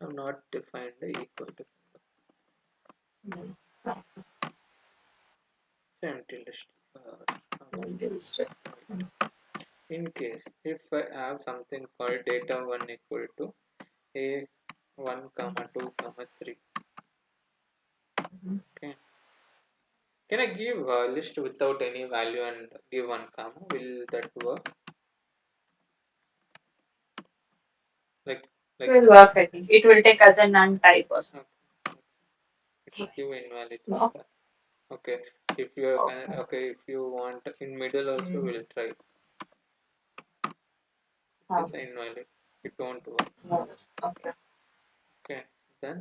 I've not defined the equal to symbol. mm. It's empty list. Okay. Empty list. Right. In case if I have something called data 1 equal to a 1 comma 2 comma 3. Mhm. Okay. Can I give a list without any value and give 1 comma? Will that work? Like It like will work, I think. It will take as a non type or okay. It will give invalid no? syntax. Okay. If you Okay. okay, if you want in middle also Mm. we'll try. It Ah, is invalid. It won't work. yes. Okay. Okay. Then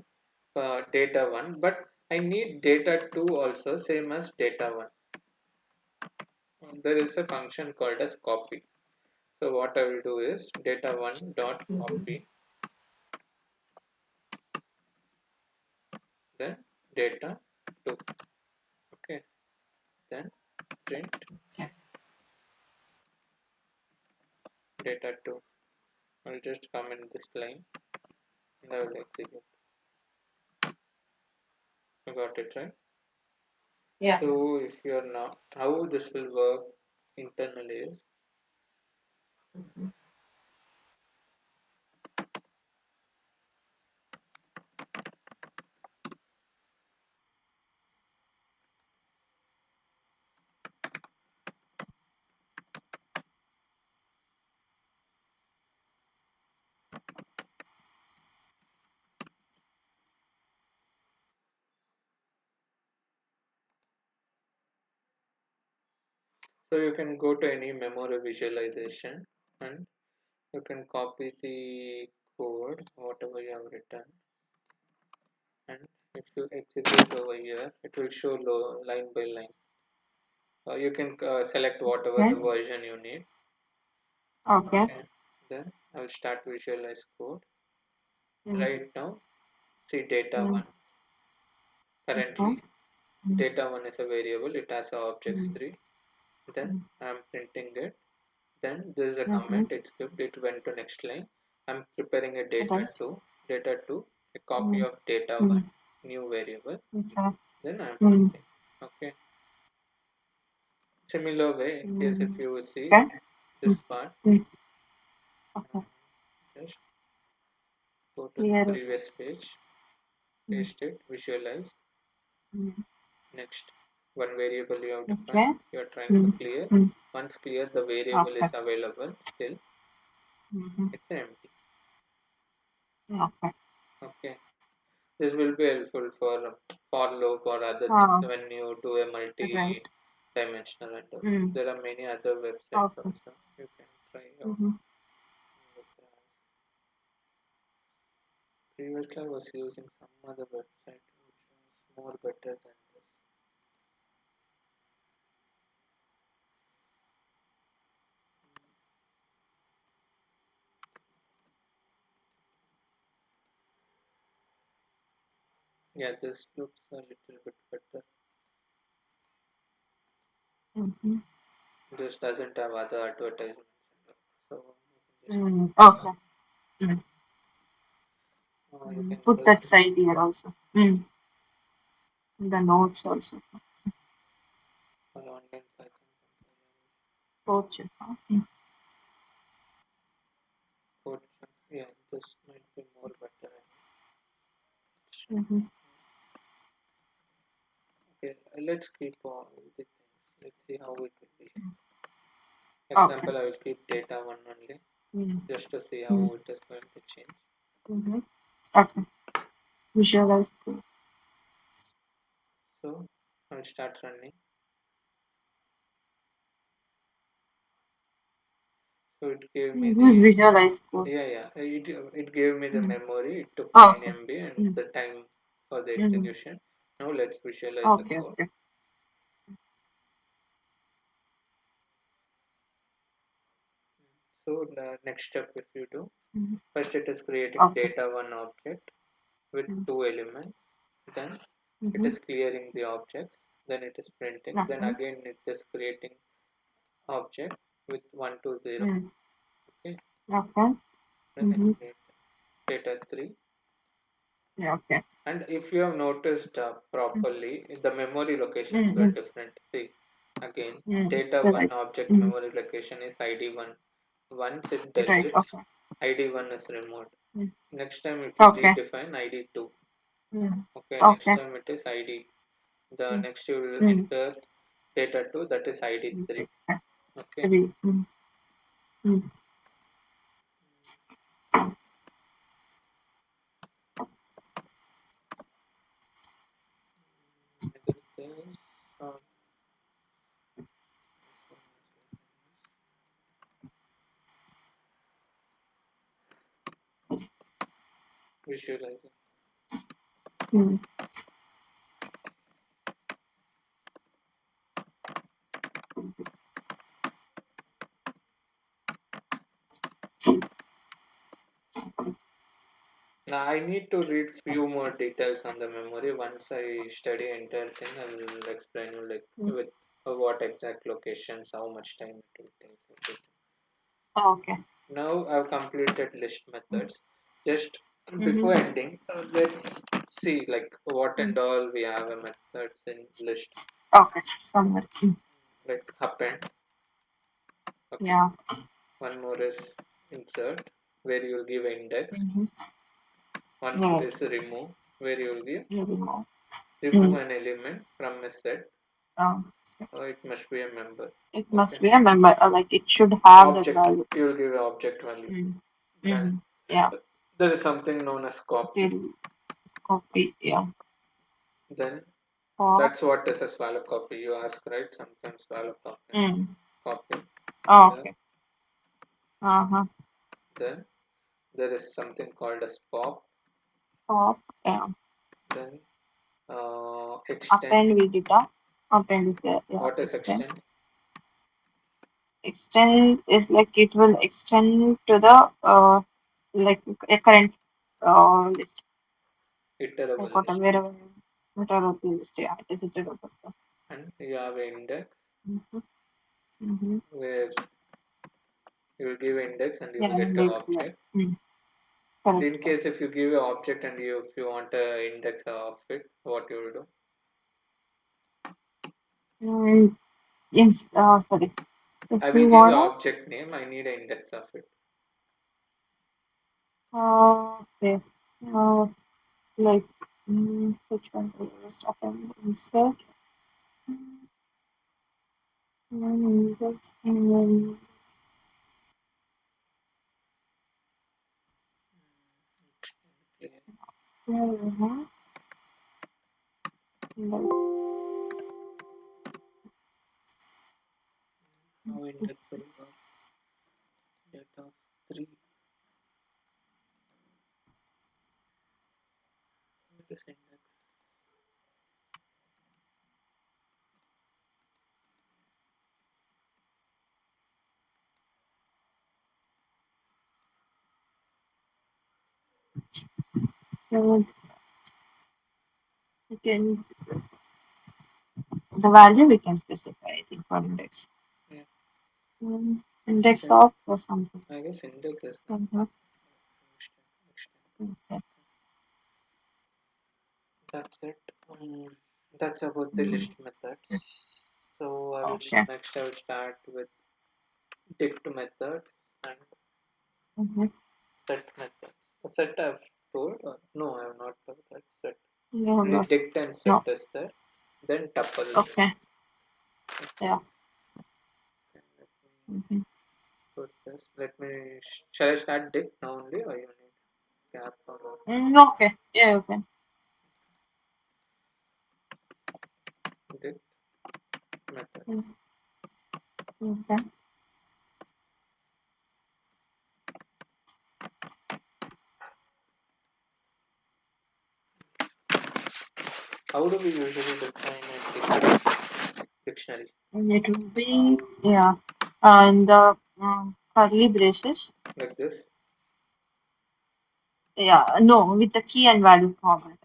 data 1, but I need data 2 also same as data 1. There is a function called as copy. So what I will do is data 1 dot Mhm. copy, then data 2. Okay. Then print Okay. data 2. I'll just comment this line and I will execute. You got it right? Yeah. So if you're not, how this will work internally is, Mhm. so you can go to any memory visualization and you can copy the code, whatever you have written, and if you execute over here, it will show line by line. You can select whatever the Okay. version you need. Okay. Okay. Then I will start visualize code. Mm. Right now, see data Mm. 1. Okay. Currently, Mm. data 1 is a variable, it has a objects Mm. 3. Then Mm. I am printing it. Then this is a Mhm. comment, it skipped, it went to next line. I'm preparing a data Right. 2, data 2, a copy Mm. of data 1, Mm. new variable. Okay. Then I'm Mm. printing. Okay. Similar way, in case if Mm. you see Okay. this Mm. part, Mm. uh, Okay. just go to the Clear it. previous page, Mm. paste it, visualize. Mm. Next, one variable you have defined, Okay. you are trying to Mm. clear. Mm. Once clear, the variable Okay. is available, still Mhm. it's empty. Okay. Okay, this will be helpful for loop or other things Ah, when you do a right. multi-dimensional and all. Mm. There are many other websites Okay. also you can try out. Mhm. Previously, I was using some other website which was more better than this. Yeah, this looks a little bit better. Mhm. This doesn't have other advertisements, so you can just Mm. Okay. Mm. you can Put that just side here also. The notes also. for online Python Both. code. Yeah, this might be more better. Mm-hmm. Okay, let's keep all the things. Let's see how it will be. Okay. Example, I will keep data one only, Mm. just to see Mm. how it is going to change. Mm-hmm. Okay. Visualize. So I'll start running. So it gave me Use the, visualize code. yeah, it gave me the Mm. memory. It took Oh, 9 okay. MB and Mm. the time for the Mm. execution. Now let's visualize the Okay. code. Okay. So the next step, if you do, Mm. first it is creating Okay. data one object with Mm. two elements. Then it Mm-hmm. is clearing the objects. Then it is printing. Then Okay. again it is creating object with 1 to 0. Mm. Okay. Okay. Then it Mm-hmm. creates data 3. Yeah. Okay. And if you have noticed properly, the memory locations were Mm-hmm. different. See, again, Mm. data 1 Right. object Mm. memory location is ID 1. Once it Right. deletes, Okay. ID 1 is removed. Mm. Next time it will Okay. redefine ID 2. Mm. Okay, next Okay. time it is ID. The Mm. next you will Mm. enter data 2, that is ID 3. Okay. Okay, 3. Mm. Mm. whether this, uh, visualizing. Mm. Now I need to read few more details on the memory. Once I study entire thing, I will explain you like Mm. with what exact locations, how much time it will take. Everything. Okay. Now I've completed list methods. Just Mm-hmm. before ending, let's see like what Mm. and all we have a methods in list. Okay. Somewhere. Mm. Like append. Okay. Yeah. One more is insert, where you will give index. Mm-hmm. One more Yeah. is remove, where you will give Maybe more. remove Mm. an element from a set. Um, It must be a member. it Okay. must be a member. Like it should have that Object. value. You will give an object value. Mm. Then Mm. Yeah. there is something known as copy. Till copy. Yeah. Then Or. that's what is a swallow copy. You ask, right? Sometimes swallow copy. Mm. Copy. Oh, Then, okay. Uh-huh. then there is something called as pop. Pop. Yeah. Then extend. Append we did a append is there. Yeah. What is Extend. extend? Extend is like it will extend to the like a current list. Like Iterable whatever list. whatever the list. Yeah. It is iterable. And you have an index Mm-hmm. Mm-hmm. where you will give index and you will Yeah. get the Index. Yeah. object. Mm. And Correct. in case if you give an object and if you want a index of it, what you will do? Mm, yes. Sorry. If I we will give the wanna. object name. I need an index of it. Okay. Uh, like which one to use? Append insert. Index and then. Okay. Mhm. Like, Now indexing of data of 3. What is index? we can the value we can specify, I think, for index. Yeah. Index Set. of or something. I guess index is not Mm-hmm. that. Extend, extend. Okay. That's it. That's about the Mm. list methods. So I will Okay. next I will start with dict methods and Mm-hmm. set methods. Set I've told. No, I have not told that set. No, Only no, dict and set no. is there. then tuple. Okay. Yeah. Okay, let me Mm-hmm. post this. Let me. Shall I start dict now only, or you need cap or what? Okay. Yeah. Okay. Dict method. Mm, okay. How do we usually define a dictionary? It will be, yeah, in the curly braces. Like this? Yeah, no, with the key and value format.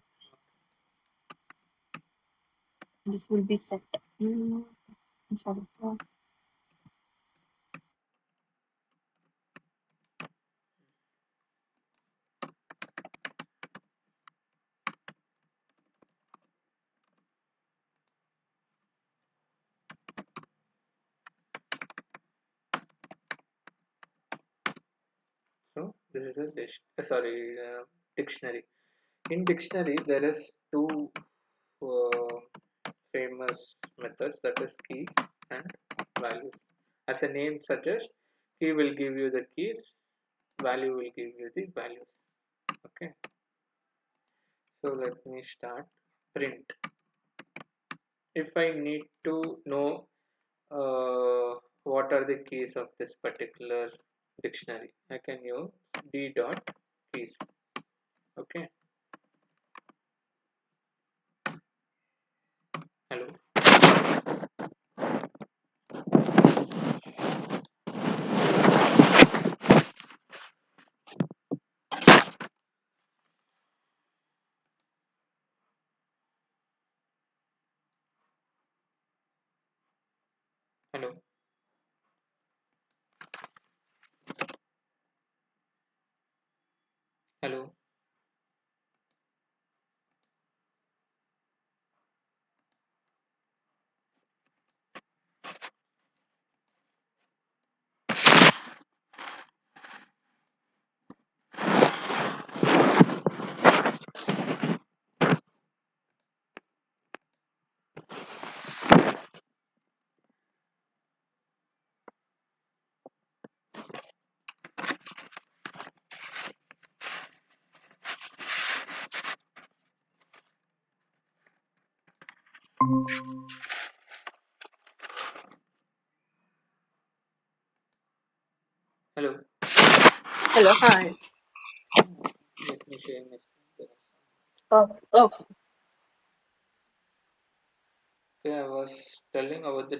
This will be set. Mm, sorry. So this is a list. Dictionary. In dictionary, there is two famous methods, that is keys and values. As a name suggests, key will give you the keys, value will give you the values. Okay, so let me start. Print. If I need to know what are the keys of this particular dictionary, I can use d dot keys. Okay, hello, hello, hello. Hello. Hello, hi. Let me share my screen. Oh, oh, Okay, I was telling about the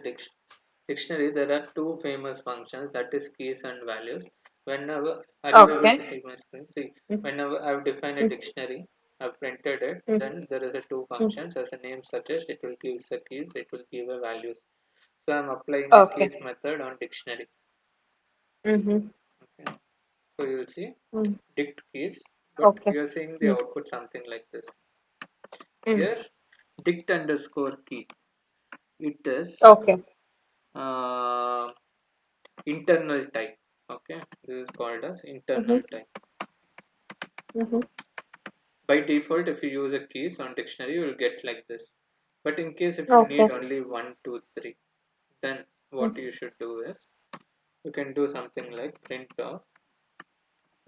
dictionary. There are two famous functions, that is keys and values. Whenever, are you able okay. to see my screen? See, Mm, whenever I've defined a mm, dictionary, I've printed it, mm, then there is a two mm. functions. As the name suggests, it will give the keys, it will give a values. So I'm applying the Okay. keys method on dictionary. Mm-hmm. Okay. So you'll see Mm, dict keys, but okay. we are seeing the Mm, output something like this. mm. Here, dict underscore key. It is Okay. uh, internal type. Okay, this is called as Mm-hmm. internal type. Mm-hmm. By default, if you use a keys on dictionary, you will get like this. But in case if you need Okay. only one, two, three, then what Mm, you should do is you can do something like print of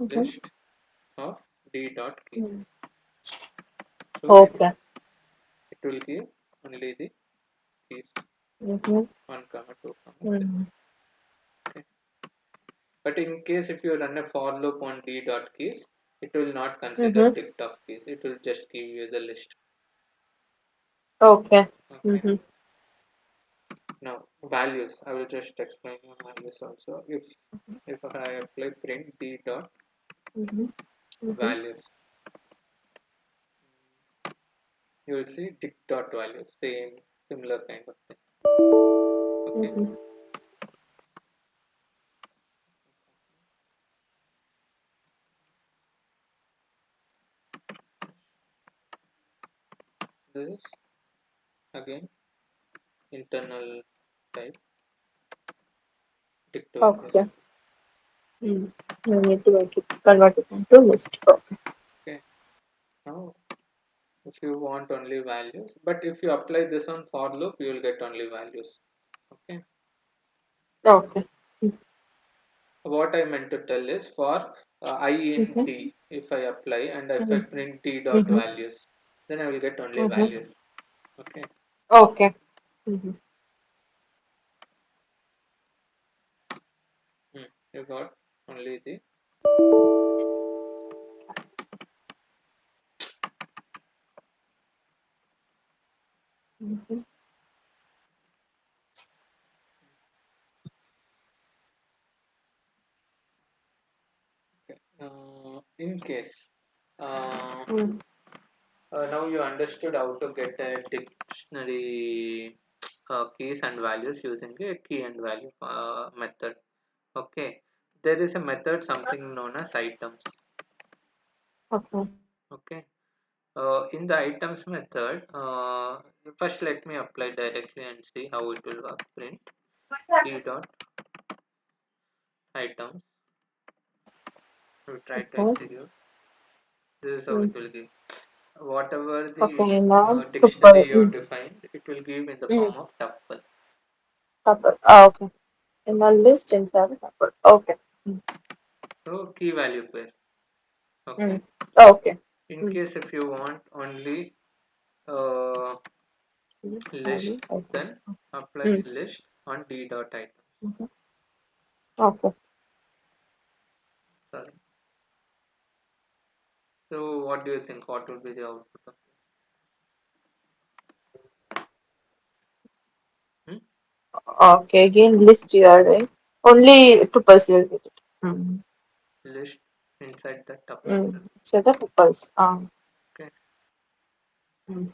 mm-hmm. list of d dot keys. Mm. So Okay. it will give only the keys Mm-hmm. 1 comma 2 comma 3. Mm-hmm. Okay. But in case if you run a for loop on d dot keys, it will not consider Mm-hmm. dict of keys. It will just give you the list. Okay. Okay. Mm-hmm. Now values. I will just explain you values also. If I apply print d dot Mm-hmm. Mm-hmm. values, you will see dict dot values. Same similar kind of thing. Okay. Mm-hmm. This is again internal type dict values. Okay. Mm. You need to make it convert it into list. Okay. Okay. Now if you want only values, but if you apply this on for loop you will get only values. Okay, Okay. what I meant to tell is for I in Mm-hmm. t, if I apply and if I Mm-hmm. print t dot Mm-hmm. values, then I will get only Mm-hmm. values. Okay. Okay. Mm-hmm. Hmm. You got only the Mm-hmm. in case uh, Mm-hmm. now you understood how to get a dictionary keys and values using a key and value method. Okay, there is a method something known as items. Okay. Okay, in the items method, first let me apply directly and see how it will work. Print t dot items. We try to Okay. execute. This is how it Mm. will give. Whatever the Okay. Now dictionary tuple. you have defined, it will give in the Mm. form of tuple. Tuple. Ah, okay. In a list inside a tuple. Okay. Mm. So key value pair. Okay. Mm. Okay. In Mm. case if you want only uh, List list, values items. then apply Mm. list on d dot items. Mm-hmm. Okay. Sorry. So what do you think? What will be the output of this? Okay. Again, list you are doing. Only tuples you will get it. Mm. List inside the tuple. Mm. So the tuples. Okay. Mm.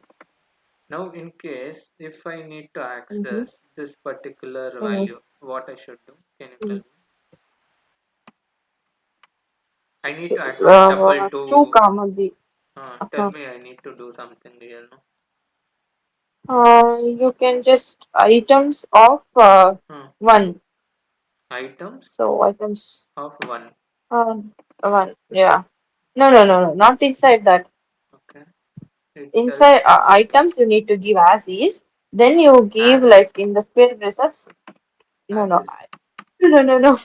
Now in case if I need to Mm-hmm. access this particular Mm. value, what I should do? Can you tell Mm. me? I need Okay. to access tuple Two to comma B. tell Uh-huh. me I need to do something here, no? You can just items of Hmm. one. Items So items of one. one. Yeah. No, no, no, no. Not inside that. Okay. It tells Inside me items, you need to give as is. Then you give as is. like in the square braces. No, As no, is. no, no, no, no.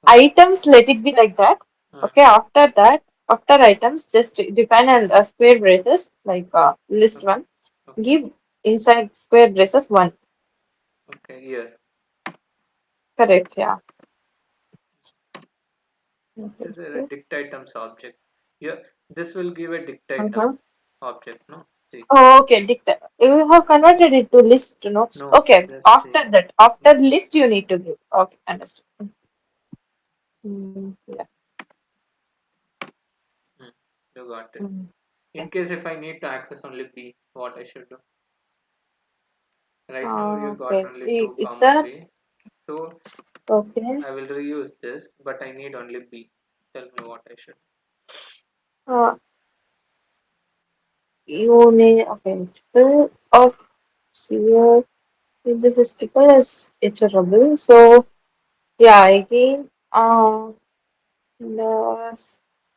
Okay. Items, let it be like that. Uh, Okay. After that, after items, just define a square braces like list okay. one. Okay. Give inside square braces one. Okay. Here. Correct. Yeah. It is a Okay. dict items object. Yeah. This will give a dict items Uh-huh. object. No. See. Oh, okay. Dictate. You have converted it to list notes. No. Okay. Just see. After that, See. after list, you need to give. Okay, understood. Yeah. Hmm. You got it. Mm, In okay. case if I need to access only B, what I should do? Right now you got Okay. only 2 It's comma a B. So okay. I will reuse this, but I need only B. Tell me what I should. Uh, you need okay. Triple of zero. This is triple as iterable. So yeah, again. The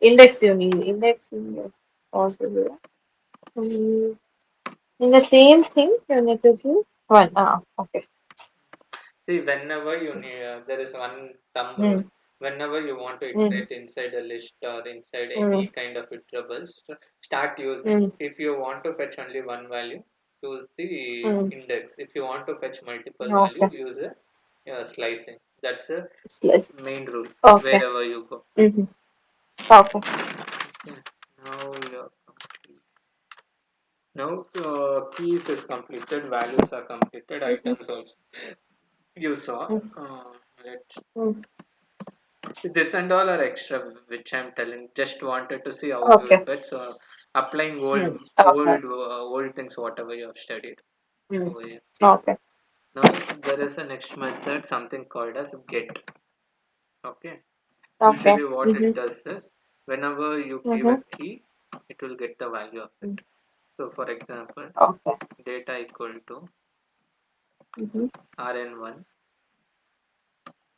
index you need index possible. Um, in the same thing, you need to do one. Okay. See, whenever you need, there is one thumb rule. Mm, Whenever you want to mm, iterate inside a list or inside any mm, kind of iterables, start using. mm. If you want to fetch only one value, use the Mm. index. If you want to fetch multiple value, Okay. use a slicing. That's the Yes. main rule Okay. wherever you go. Mm-hmm. Okay. Okay. Now you're complete. Now keys is completed, values are completed, Mm-hmm. items also you saw. Mm-hmm. Let Mm. this and all are extra, which I'm telling. Just wanted to see how you will Okay. fetch. So applying old, Mm. Okay. old things, whatever you have studied Mm. over here. See, Okay. now there is a next method, something called as get. Okay. Okay. Usually, what it Mm-hmm. does is, whenever you give a Mm-hmm. key, it will get the value of it. Mm. So, for example, Okay. data equal to Mm-hmm. rn1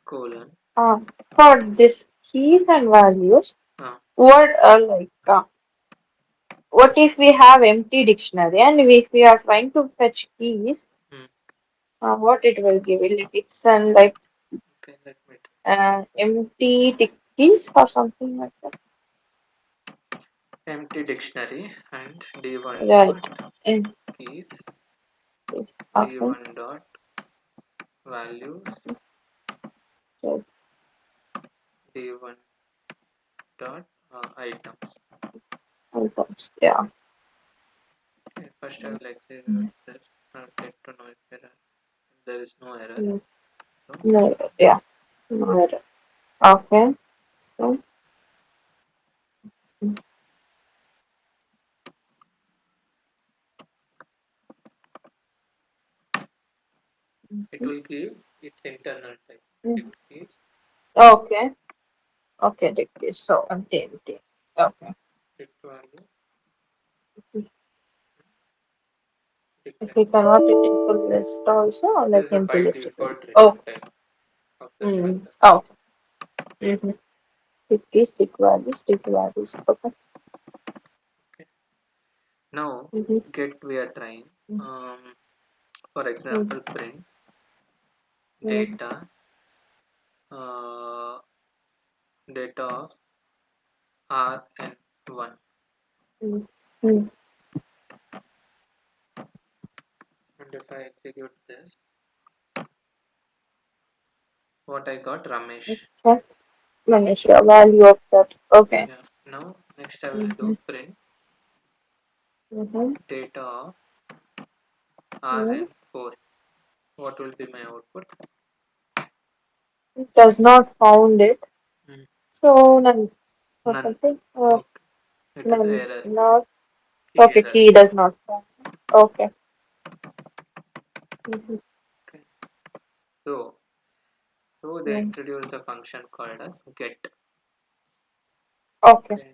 colon. For this keys and values, Uh, what what if we have empty dictionary and if we are trying to fetch keys, Hmm. what it will give? Will it it's an like Okay, let me empty keys or something like that? empty dictionary and d1 Right. dot In keys this okay. d1 dot values So d1 dot items. items. Yeah. Okay, first I will execute Mm, this and get to know if there is no error. mm, So no, yeah. No error. Okay. So mm, it will give its internal type. mm. Dict keys, Okay. Okay. Take this. So empty, empty. Okay. dict value, dict If we items. convert it into list also, or This like is a empty by list it will be. default Oh. return type of that Mm. method. Oh. Mm-hmm. 50 stick values, stick values. Okay. Okay. Now Mm-hmm. get we are trying. For Mm-hmm. example, print Mm-hmm. data uh, data of rn1, Mm-hmm. and if I execute this, what I got Ramesh. Okay. Manage your value of that. Okay. Yeah. Now next I will Mm-hmm. do print Mm-hmm. data of Mm-hmm. rn4. What will be my output? It does not found it. Mm, So none or none. something. Or Okay. It is none. error. Not Key okay. error. Key does not found. Okay. Mm-hmm. Okay. So they Mm. introduce a function called as get. Okay. Okay.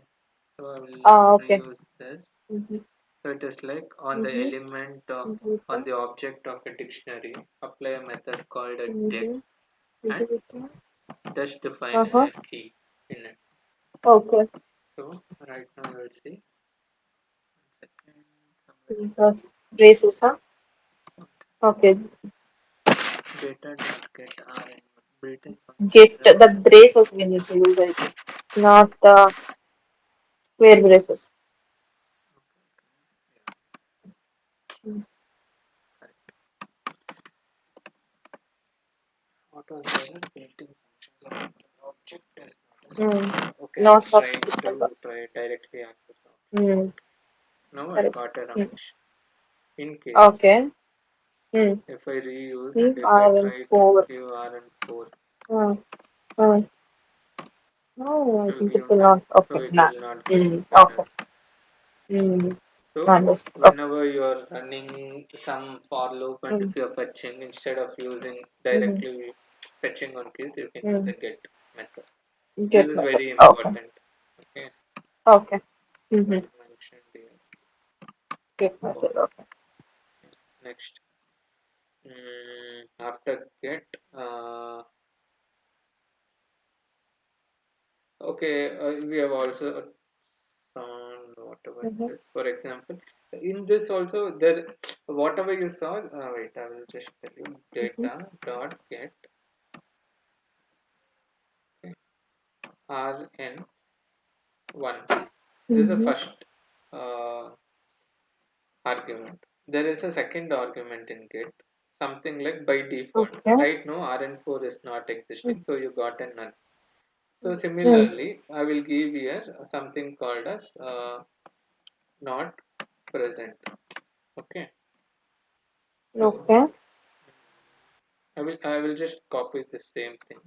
So I will Okay. reuse this. Mm-hmm. So it is like on the Mm-hmm. element of Mm-hmm. on the object of a dictionary, apply a method called a dict Mm-hmm. and Mm-hmm. just define Uh-huh. a key in it. Okay. So right now we'll see. Second, somewhere Because braces, huh? Okay. data dot get rn built-in Get function. the braces we need to use, I think. Not the square braces. What was the error? Built-in functions of object is not a Mm. subscript. Okay, I Not was trying subscriptable. to try directly access the object. Mm. Now I Correct. got a Mm. Ramesh. In case Okay. Mm. if I reuse See, and if I iron try to 4. give rn4, Mm. Mm. No, it I will think it give will none. not. So Okay, it none. will not give Mm. error. Okay. Mm. So Understood. Okay. whenever you are running some for loop and Mm. if you are fetching instead of using Mm. directly fetching on keys, you can use a Mm. get method. This Get is method. very Okay. important. Okay, Okay. I Mm-hmm. mentioned here. Get So method. Okay. next, after get, okay, we have also found whatever Mm-hmm. it is. For example, in this also there, whatever you saw. Wait, I will just tell you. Mm-hmm. Data dot get rn1. This is the Mm-hmm. first uh, argument. There is a second argument in get, something like by default. Okay. Right now rn4 is not existing, so you got a none. So Mm. similarly, I will give here something called as not present. Okay. So Okay. I will just copy the same thing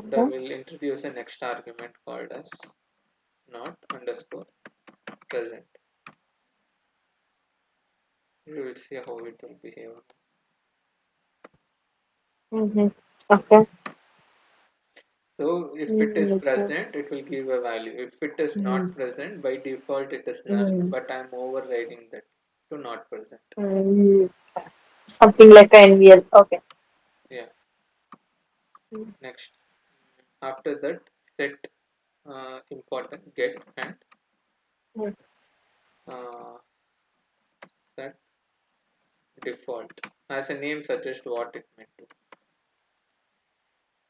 and I Okay. will introduce a next argument called as not underscore present. You will see how it will behave. Mm-hmm. Okay. So if it is Mm. Okay. present, it will give a value. If it is not Mm. present, by default it is null, Mm. but I am overriding that to not present. Mm. Something like an NVL. Okay. Yeah. Mm. Next, after that, set important get and mm. uh, set default. As a name suggests what it meant to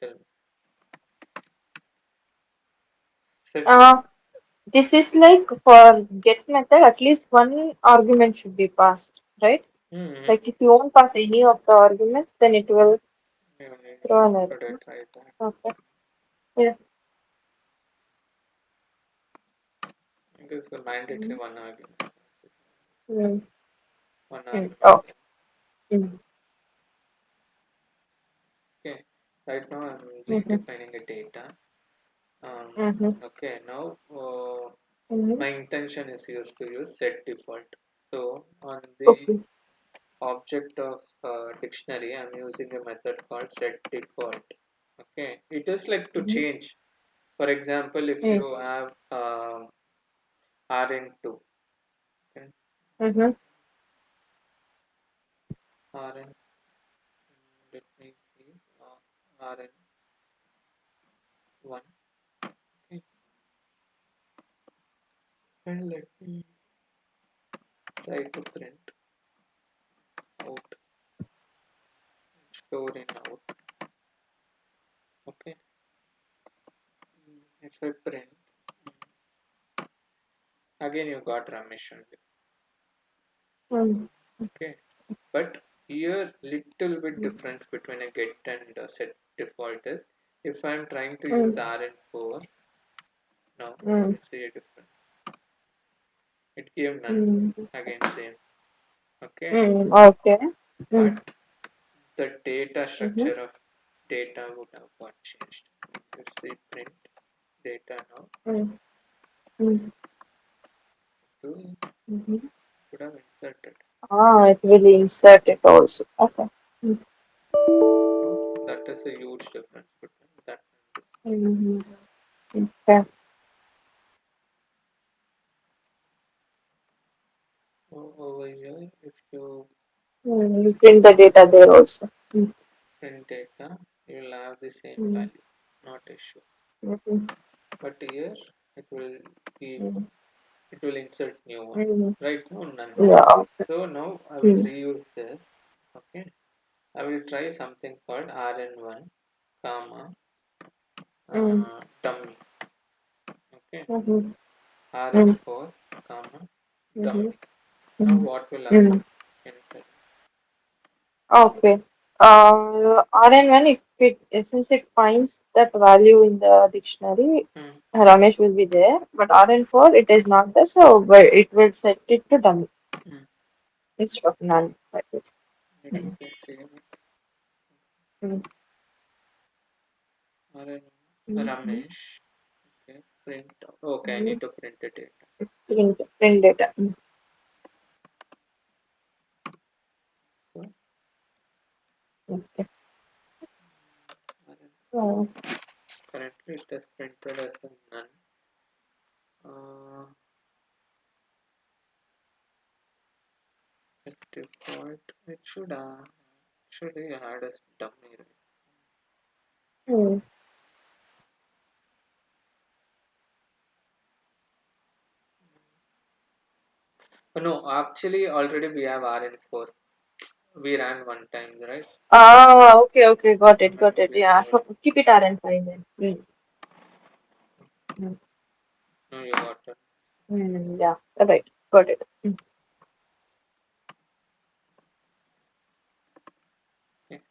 tell me. Set. Uh, this is like for get method, at least one argument should be passed, right? Mm-hmm. Like if you won't pass any of the arguments, then it will throw an Should I error. try that? Okay. Yeah. I guess the mandatory Mm, one argument. mm, One mm. argument. Okay. Mm, Okay. Right now I'm mm-hmm, redefining a data. Um, mm-hmm, okay. Now mm-hmm. my intention is used to use set default. So on the Okay. object of dictionary, I'm using a method called set default. Okay. It is like to Mm-hmm, change. For example, if mm, you have rn2, okay, mm-hmm, rn, let me see, rn1, okay, and let me try to print out, store in out, okay. If I print, again you got Ramesh only, mm, okay. But here little bit difference between a get and a set default is, if I'm trying to use mm, rn4, now you mm, will see a difference. It gave none, mm, again same, okay. mm. Okay. Mm, But the data mm-hmm, structure of data would have got changed. If you see print data now, mm, mm, you mm-hmm. could have inserted. Ah, it will insert it also. Okay. Mm, So that is a huge difference between that and this. mm-hmm. Okay. So over here, if you Mm, you print the data there also. Mm, print data, you will have the same mm, value, not issue. mm-hmm, But here it will give, mm, it will insert new one. mm. Right now none. Yeah. Okay. So now I will Mm, reuse this. Okay, I will try something called rn1 comma mm, dummy. Okay, mm-hmm, mm, rn4 comma mm-hmm, dummy. Now mm, what will happen? mm. Can you tell Okay. RN1, if since it finds that value in the dictionary, me? Hmm. Ramesh will be there. But RN4, it is not there, so it will set it to dummy Hmm. instead of none. Like it. Let Mm, me see. mm, rn mm, Ramesh. Okay, print. Okay, I mm. need to print the data. Print data. Mm, So okay. rn So, currently it is printed as a none. Uh, Set default. It should actually add as dummy, right? mm. Oh, no, actually already we have rn4. We ran one time, right? Ah, okay, okay, got it, When got it. we Yeah, saved. so keep it RN5 then. Mm, mm, No, you got it. yeah, right, got it. Mm, Okay.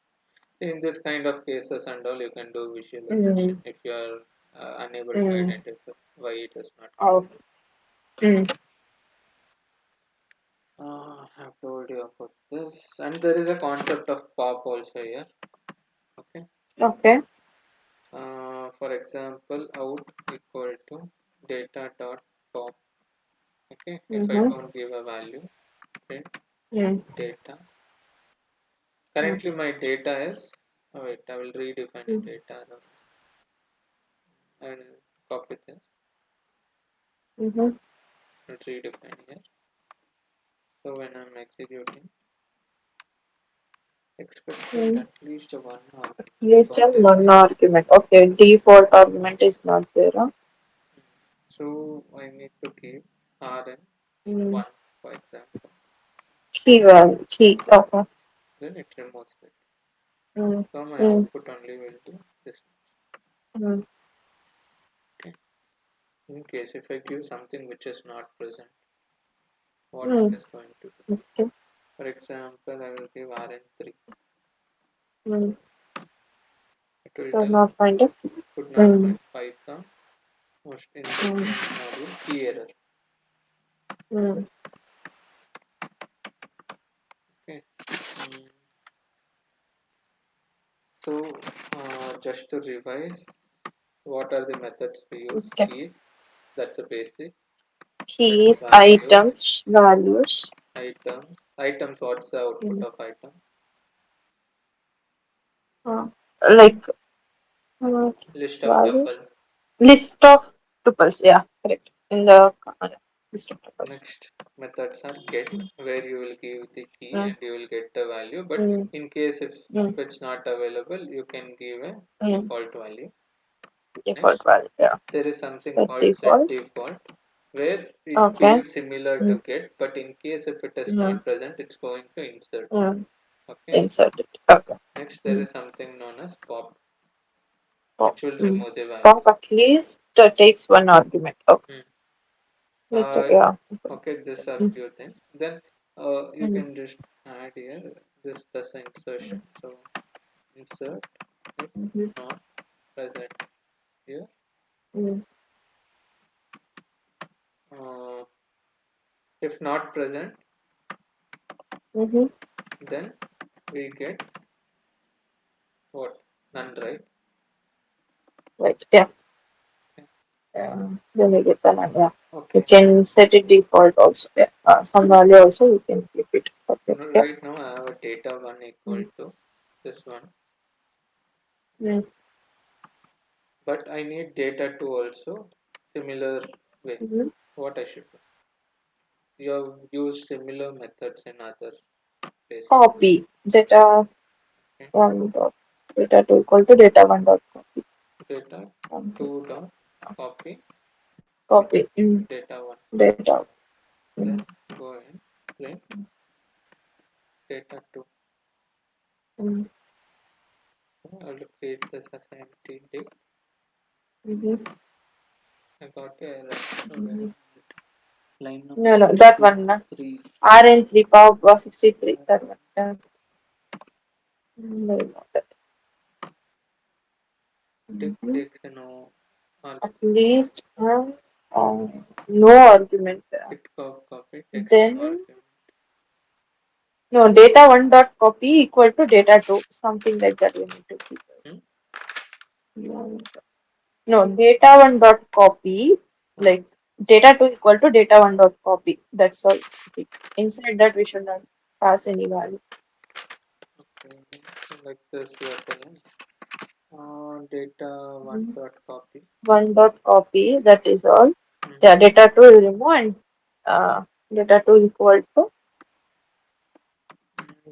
In this kind of cases and all, you can do visualization mm, if you are unable to mm. identify why it is not Oh, mm, I have told you about this, and there is a concept of pop also here. Okay. okay. For example, out equal to data dot pop. Okay. If I Mm-hmm. don't give a value, print Mm, data. mm, Currently, my data is. Oh wait, I will redefine a mm, data. I will copy this. mm-hmm. I will redefine here. So when I'm executing, expected Mm. at least one argument. List What and is one it? argument. Okay, default argument is not there. Huh? So I need to keep. Mm. rn1, for example, Key value. Key. Okay. then it removes it. Mm. So my Mm. output only will be this. Mm. Okay. In case if I give something which is not present, what it Mm. is going to do. Okay. For example, I will give rn3. Mm. It will Does tell not find it. could not Mm. find Python most Mm. injection module key error. Mm. Okay. So just to revise, what are the methods we use? Okay. Keys, that's a basic. Then Keys, values, items, values. items. What's the output Mm. of item? Uh, like uh, List of values. tuples. List of tuples. Yeah, correct. In the list of tuples. Next methods are get, Mm. where you will give the key Mm. and you will get the value. But Mm. in case if Mm. it's not available, you can give a Mm. default value. Default Next, value. Yeah. there is something Set called set default. default, where it Okay. behaves similar to Mm. get, but in case if it is Mm. not present, it's going to insert. Mm. Okay. Insert it. Okay. Next, there Mm. is something known as pop, Pop. which will Mm. remove the Pop values. at least takes one argument. Okay. Hmm. List of, Uh, yeah. okay, these are Mm. few things. Then you Mm. can just add here this does insertion. So insert if Mhm. not present here. Mm. Uh, if not present, Mhm. then we get what? None, right? Right. Yeah. Okay. Then we get the name. Yeah. You Okay. can set it default also. Yeah. Some value also you can keep it. Okay. Yeah. Right now I have a data one equal Mm. to this one, Mm. but I need data two also similar way. Mhm. What I should do? You have used similar methods in other places. Copy data Okay. one dot data two equal to data one dot copy. Data Um, two dot copy copy. Mm. data one. Data. Then Mm. go in print data two. Mm. So I will create this as empty dict. Mhm. I got a error. So where Mhm. is it? Line number No, no, that one. No. 63. RN3 power 63. That one. Yeah. No, not that. Dict Mhm. takes a no At argument. least no argument. Dict copy takes no Then argument. no data one dot copy equal to data two. Something like that we need to keep. Hmm? No, no, data one dot copy like data two equal to data one dot copy. That's all. Inside that we should not pass any value. Okay. So like this we are telling data one Mhm. dot copy. One dot copy. That is all. Mm-hmm. Yeah, data two will remove and data two equal to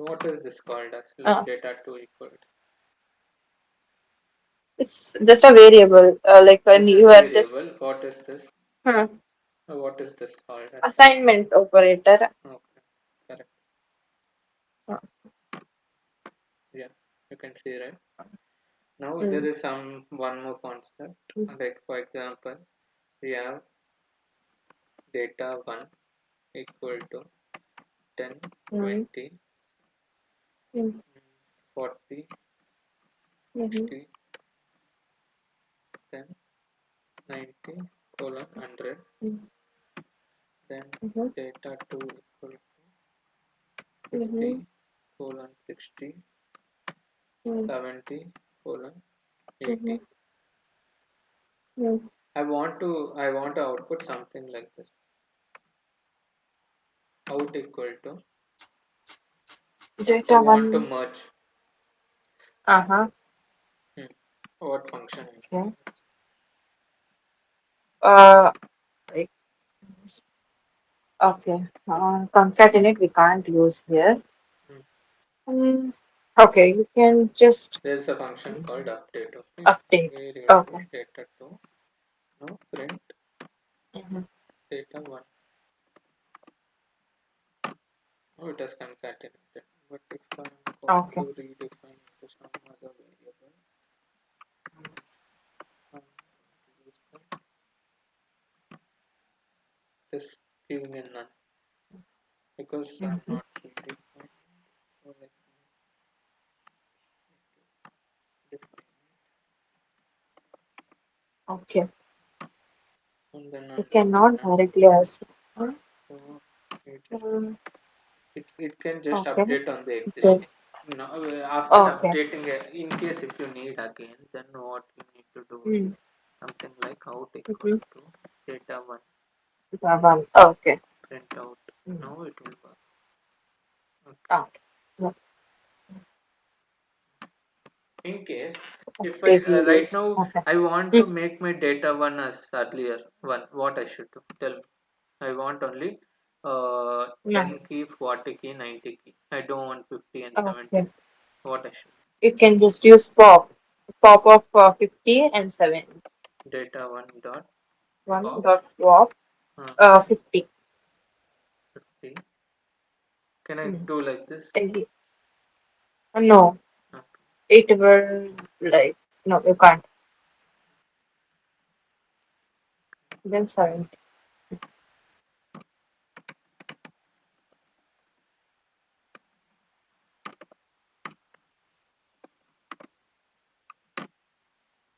What is this called as? Like uh, data two equal. it's just a variable. Like when This is you are just variable. What is this? hmm, What is this called as? assignment operator. Okay, correct. Uh, Yeah, you can see right. Now there mm, is some one more concept. mm, Like for example, we have data one equal to 10, mm, 20, mm, 40, mhm, 60, 10, 90, colon 100. mm, Then mhm, data 2 equal to mhm, 50 colon 60, mm, 70 colon mhm, 80. mm. I want to output something like this. Out equal to I Data want to one. merge. Uh-huh. Hmm. What function I can Okay. use? Uh, like, okay. Concatenate we can't use here. Hmm. Um, okay, you can just There's a function called update. Okay, update. here you will put Okay. data 2. Now print Mhm. data 1. Oh, it is concatenated. But if I'm going to Okay. redefine into some other variable, I'm going to use that. Just giving a none because I'm Mm-hmm. not redefining. So let me define Okay. it. And then You under the cannot none, directly ask. so Mm, it can just okay. update on the Good. existing. Now, after Okay. updating, in case if you need again, then what you need to do is Mm. something like out equal Mm-hmm. to data one One. Okay. print out. Mm. Now it will work. Okay. Okay. Yeah. In case if I Update right values. now Okay. I want to Mm. make my data one as earlier one, what I should do? Tell me. I want only No. 10 key, 40 key, 90 key. I don't want 50 and 70. Okay. What I should You can just use pop. Pop of 50 and 7. do? Data one dot One pop dot swap 50. 50. Can I Mm. do like this? No, Okay. it will like no, you can't. Then 7.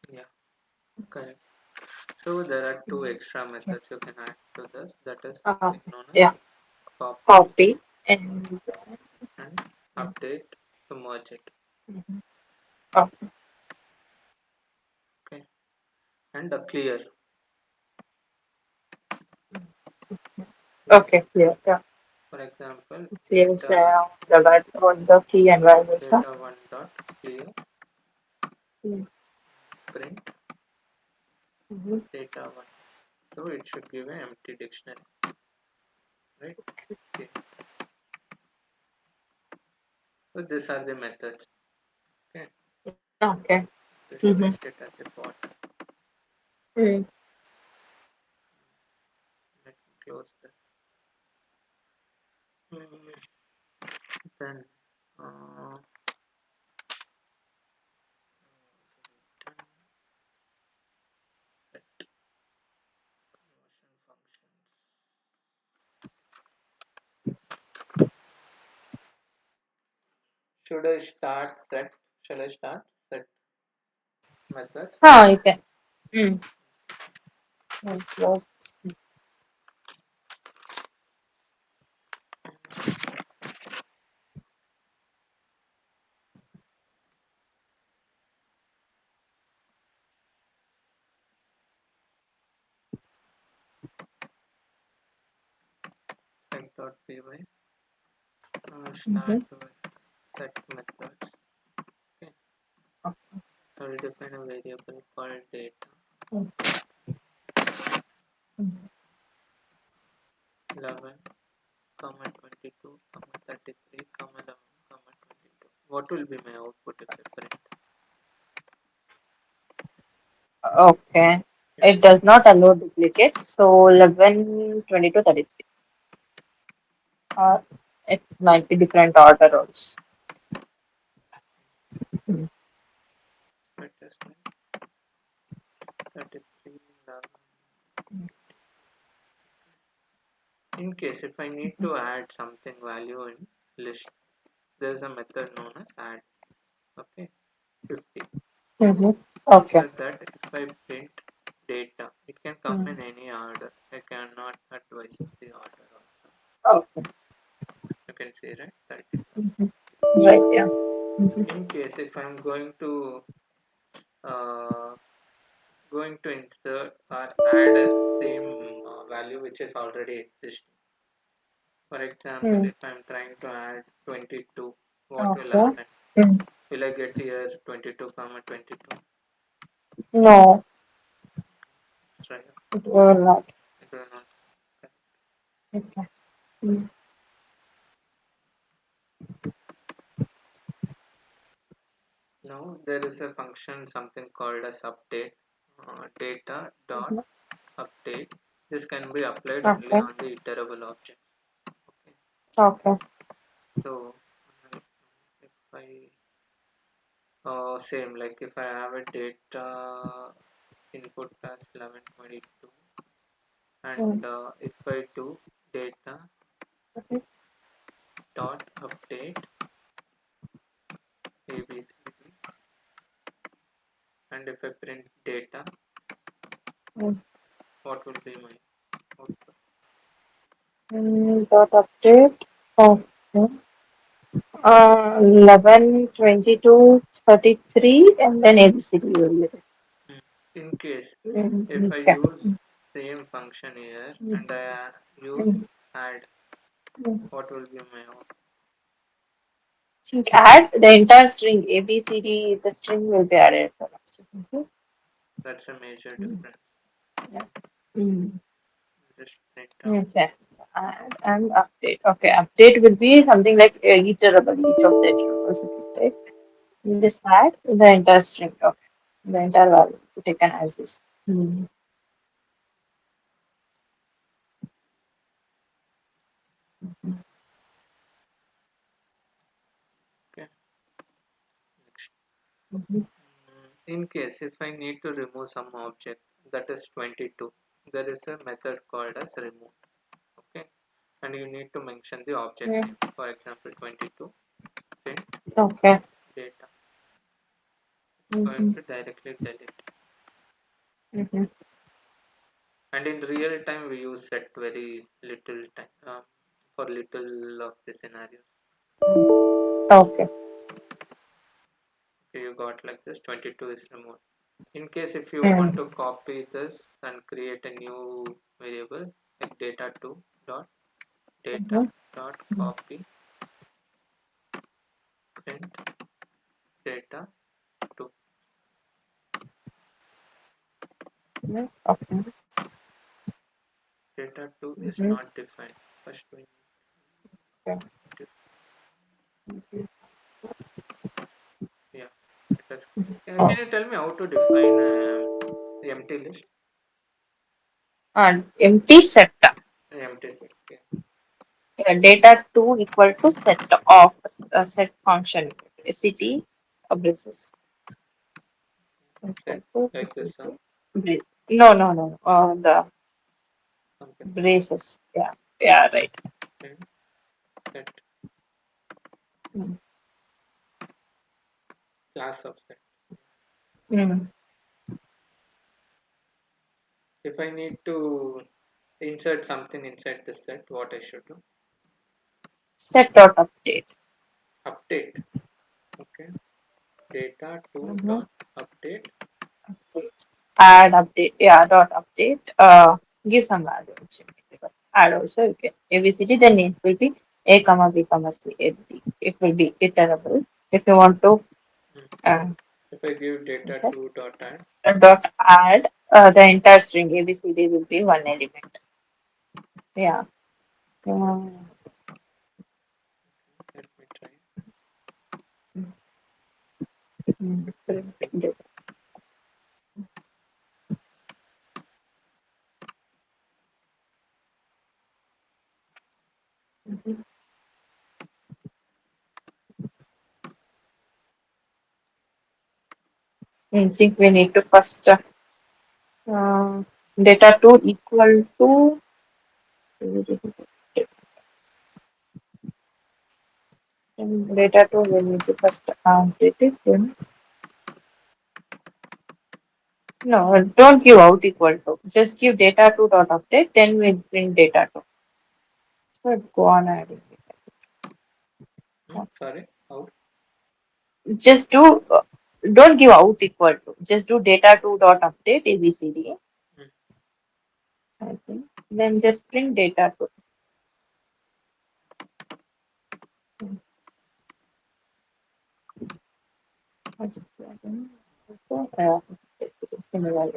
Yeah, correct. So there are two Mhm. extra Yeah. methods you can add to this. That is something Okay. known as Yeah. copy Copy and and update to merge it. mhm. Okay. Okay. And a clear. Okay. Clear. Yeah. For example, Clear the key and values. Huh? data one dot clear print Mm-hmm. data one. So it should give an empty dictionary, right? Okay. So these are the methods. Okay. Okay. We should Mm-hmm. list it as a bot. Mm. Let me close this. Then set conversion functions. Should I start set? Shall I start set methods? Ah, you can. Mm. Mm. Close. Set.py. Start Mm-hmm. with set methods. Okay. I will define a variable called data Mm-hmm. 11, comma 22, comma 33, comma 11, comma 22. What will be my output if I print? Okay. If It does not allow duplicates. So 11, 22, 33. It might be different order also. Mm. it is like 33, 11. In case if I need to add something value in list, there is a method known as add. Okay, 50. Mm-hmm. Okay. After that, if I print data, it can come in Mm. any order. I cannot advise the order also. Okay. You can see, right? 35. Mm-hmm. Right. Yeah. Mm-hmm. In case if I'm uh, going to insert or add a same value which is already existing. For example, Mm. if I'm trying to add 22, what will Okay. happen? Mm. Will I get here 22 comma 22? No, Let's try. it will not. It will not. Okay. Mm. Now there is a function something called as update data dot Mhm. update. This can be applied only Okay. on the iterable objects. Okay. Okay. So if I same like if I have a data input as 1122 Mm. and if I do data Okay. dot update abcd and if I print data, Mm. what will be my output? Dot update. Okay. 11, 22, 33, and then ABCD will be there. Mm. In case if I Okay. use same function here Mm. and I use Mm. add, Mm. what will be my output? Think add the entire string ABCD, the string will be added for us. Okay. That's a major Mm. difference. Yeah. Mm. Just print out. Okay. Add and update. Okay. Update will be something like iterable, each of the iterables, right? You just add the entire string. Okay. The entire value taken as this. Mm. Okay. Next. Mhm. In case if I need to remove some object that is 22, there is a method called as remove. Okay. And you need to mention the object Yeah. name. For example, 22 print Okay. data. It's going Mm-hmm. to directly delete. Mm-hmm. And in real time, we use set very little time for little of the scenarios. Okay. Okay, you got like this 22 is removed. In case if you want Mm. to copy this and create a new variable like data2 dot data Mhm. dot copy print data 2. Yeah. Okay. Data 2 is Mhm. not defined. First we need Okay. to Mhm. yeah. Let us. Oh. Can you tell me how to define the empty list? And empty set. Empty set. Okay. Data 2 equal to set of a set function set braces Set equal to like this. set no, no, no, the Something like braces, yeah, yeah, right. print set Mm. class of set. Mm. If I need to insert something inside this set, what I should do? Set dot update. Update. Okay. Data 2 Mhm. dot update. Update. Add update, yeah, dot update, give some value also. Add also you can abcd, then it will be a comma b comma c a b, it will be iterable if you want to Hmm. uh, If I give data 2 dot add, dot add the entire string ABCD will be one element. Yeah. Um, let me try. print Print. data. Mhm. I think we need to first uh, data 2 equal to data 2 we need to first update it. Then no, don't give out equal to. Just give data 2 dot update. Then we print data 2. So go on adding. Hmm? Sorry. How? Just do. Don't give out equal to. Just do data 2 dot update ABCD. Hmm. I think. Then just print data to. Similar.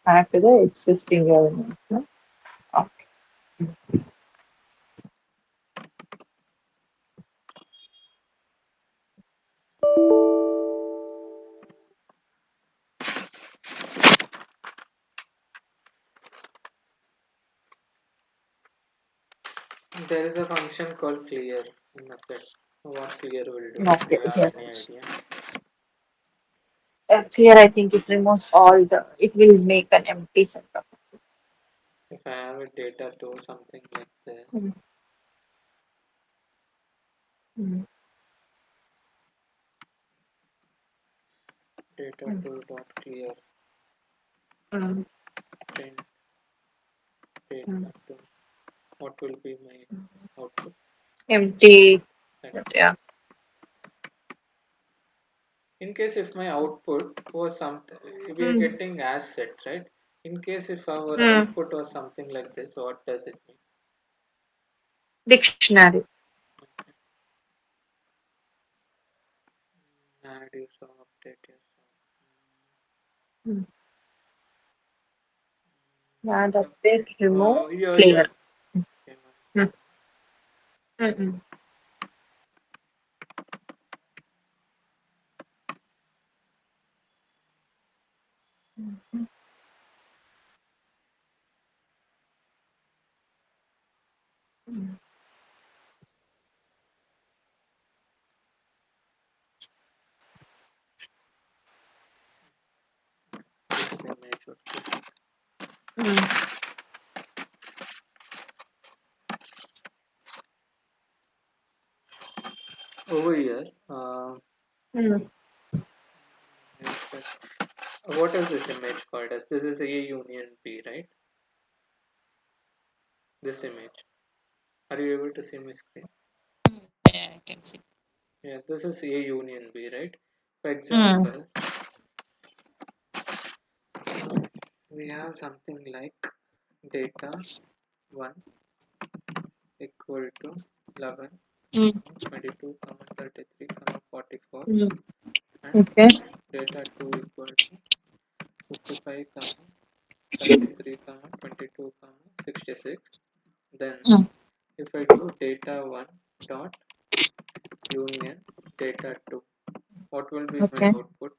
Add to the existing element. No? Okay. There is a function called clear in a set. What clear will do? Do Okay, you have here any also. idea? Here I think it removes all the, it will make an empty set of. If I have a data to something like this, Mm, mm, data mm, to dot clear mm, print mm. data to, what will be my output? Empty. Right. Yeah. In case if my output was something, we are Mm, getting as set, right? In case if our mm. output was something like this, what does it mean? Dictionary. Add user, update user. Mm. And update, remove, Oh, yeah, yeah. clear. Okay, one Mm, second. mm, mm, mm, mm, This image would be mm, over here. mm, Is what is this image called as? This is A union B, right? This image. Are you able to see my screen? yeah, I can see. Yeah, this is A union B, right? For Mm, example, we have something like data 1 equal to 11, mm, 22, 33, 44, mm. and Okay. data 2 equal to 55, 33, 22, 66. Then Mm, if I do data 1 dot union data 2, what will be my okay. output?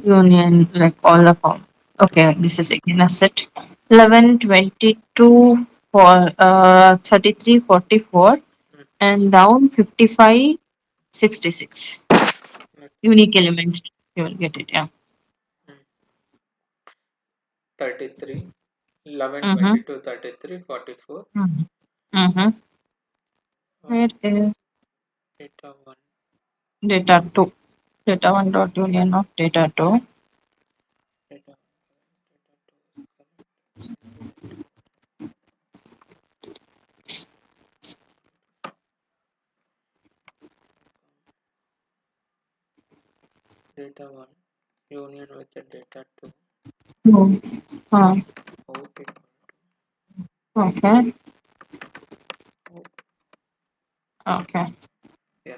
Union, like all the form. Okay, this is again a set. 11, 22, for 33, 44, Mm, and down 55, 66. let's see. Unique elements. You will get it. Yeah. Mm, 33, 11, Mm-hmm. 22, 33, 44. Mm-hmm. Mm-hmm. Where is Data 1. data 2? Data 1 dot union of data 2. Data 1 correct. Data 2 is correct. And data 1 union with the data 2. Hmm. Ah, Out equal okay. to out. Okay. Yeah,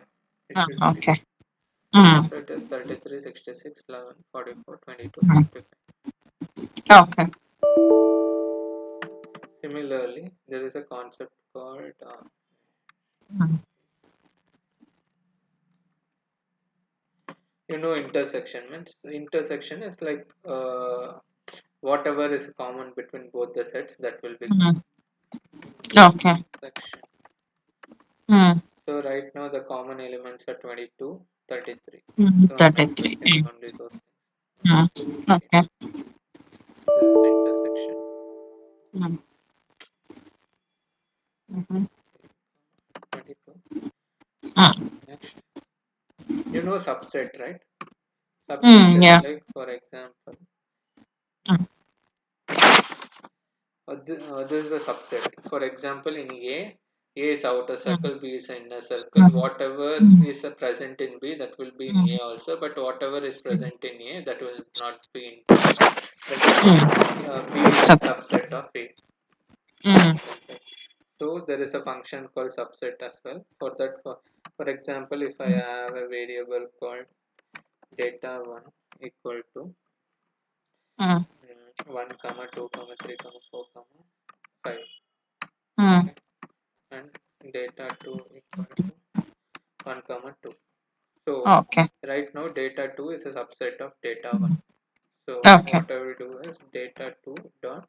it Ah, should be. okay. Mm. So it is 33, 66, 11, 44, 22, Mm. 55. Okay. Similarly, there is a concept called Mm. intersection. Means intersection is like whatever is common between both the sets, that will be called Mm. Okay. intersection. Mm. So right now the common elements are 22, 33. Mm. So I'm 33. expecting only those things. Mm. Okay, Okay. this is intersection. Mm. Mm-hmm. 22. Mm. Next, subset, right? Subset Mm. is Yeah. like, for example, Mm. this is a subset. For example, in A is outer Mm. circle, B is inner circle. Mm. Whatever Mm. is present in B, that will be in Mm. A also, but whatever is Mm. present in A, that will not be in B. That Mm. is, B is a Subset. subset of A. Mm. Like that. So there is a function called subset as well. For that, for example, if I have a variable called data 1 equal to Mm. 1 comma 2 comma 3 comma 4 comma 5, Mm. okay, and data 2 equal to 1 comma 2. So Okay. right now data 2 is a subset of data 1. So Okay. what I will do is data 2 dot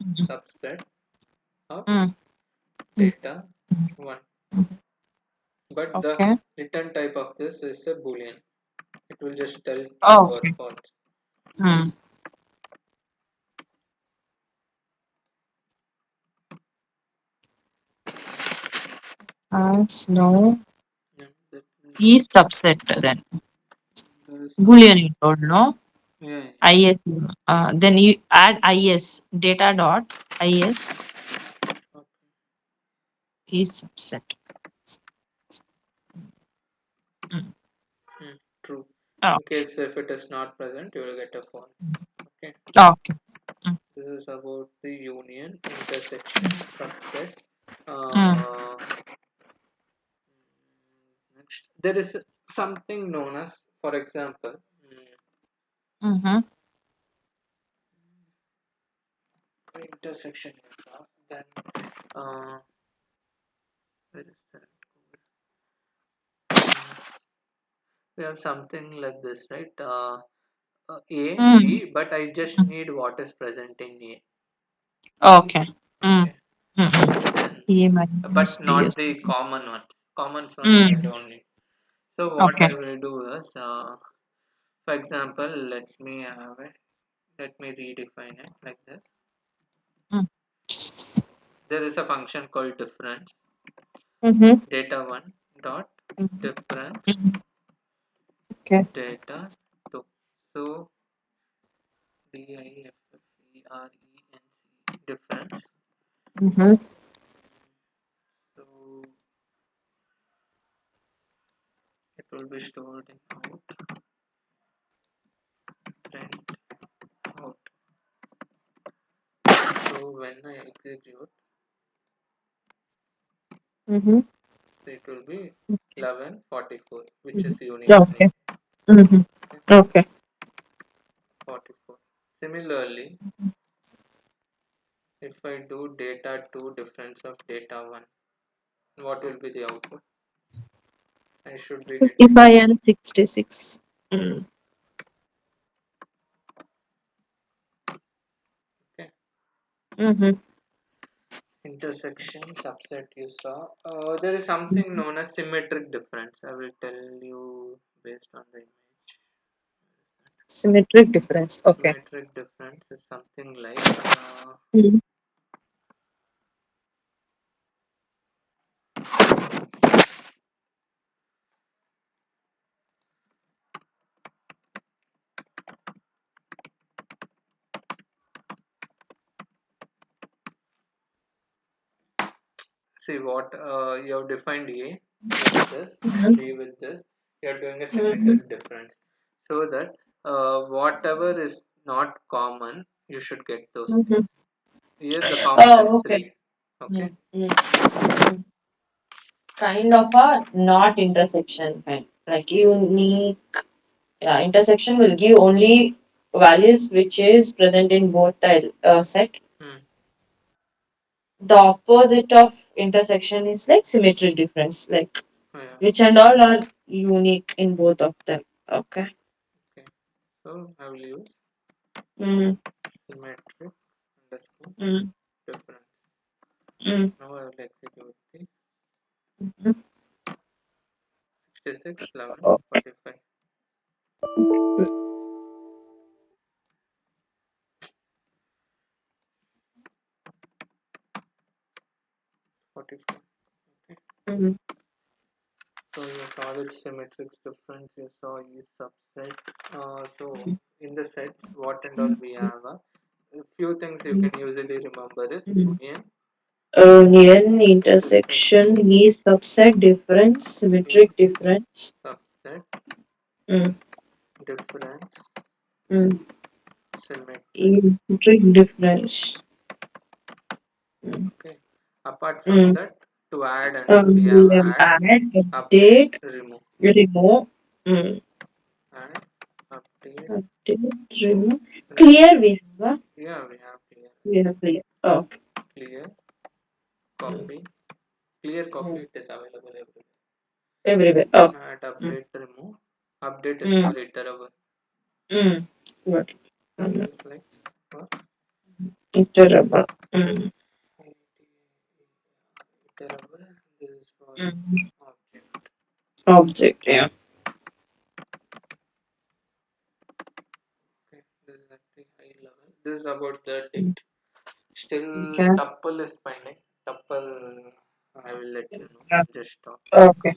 Mm. subset of Mm. Mm. data 1. Mhm. But the Okay. return type of this is a boolean. It will just tell true Oh, or okay. false. Mm. No. Yeah, that is, E subset then. there is some. Boolean you told, no? Yeah, IS. Then you add IS. Data dot IS okay. E subset. Mm. Hmm, true. Oh, In case if it is not present, you will get a false. Okay. okay. Mm. This is about the union, intersection, subset. Mm. Uh, Next, there is something known as, for example, Mm-hmm. intersection is then uh, where is that? We have something like this, right? A, Mm. B, but I just Mm. need what is present in A. Okay. Mm. Okay. Mm-mm. Then, E minus but B or not the something. common ones. Common ones I Mm. don't need. So what Okay. I will do is, for example, let me redefine it like this. Mm. There is a function called difference, Mm-hmm. data 1 dot Mm-hmm. difference Mm-hmm. Okay. data 2. So difference Mm-hmm. so it will be stored in out print out. So when I execute, Mm-hmm. it will be 1144, which Mm-hmm. is union in Okay. A. Mm-hmm. Okay, Okay. 44. Similarly, if I do data 2 difference of data 1, what will be the output? I should be getting 55 and 66. Mm. okay. Mm-hmm. Intersection subset you saw. There is something known as symmetric difference. I will tell you based on the image. Symmetric difference. Okay. Symmetric difference is something like Mm. see what you have defined A with this and Mm-hmm. B with this. You are doing a Mm-hmm. symmetric difference so that whatever is not common, you should get those things. Mm-hmm. Here the common is Oh, okay. 3. Okay. Mm-hmm. Mm. Kind of a not intersection kind. Like unique. Yeah, intersection will give only values which is present in both the set. Hmm. The opposite of intersection is like symmetric difference, like Oh, yeah. which and all are unique in both of them. Okay. Okay. So I will use Mm, symmetric underscore mm, difference. mm, Now I will execute the mm. 66, 11, Okay. 45, 44. Okay. Mm, So you saw that symmetric difference, you saw E subset. So mm, in the sets, what and all we have, a few things you mm, can usually remember is mm. union, Union, intersection, intersection, E subset difference, E symmetric difference. subset, Mm, difference, mm. symmetric. E symmetric difference. Mm, Okay. Apart from mm. that, to add and all, we have We have add, update, update, remove, remove. Mm. add, update, Update, remove. remove. Clear we have. Yeah, we have clear, We have clear. Okay. clear, Mm, copy, clear copy. mm. It is available everywhere. Everywhere. Oh. Add, Mm, update, remove. Update is for mm, iterable. mm. Good. This Mm. is like for Iterable. Mm, is for Mhm. object. Object, yeah. Okay, this is at the high level. This is about the Mm. dict. Still, Okay. tuple is pending. Tuple, I will let you know. Yeah. Just stop. Okay.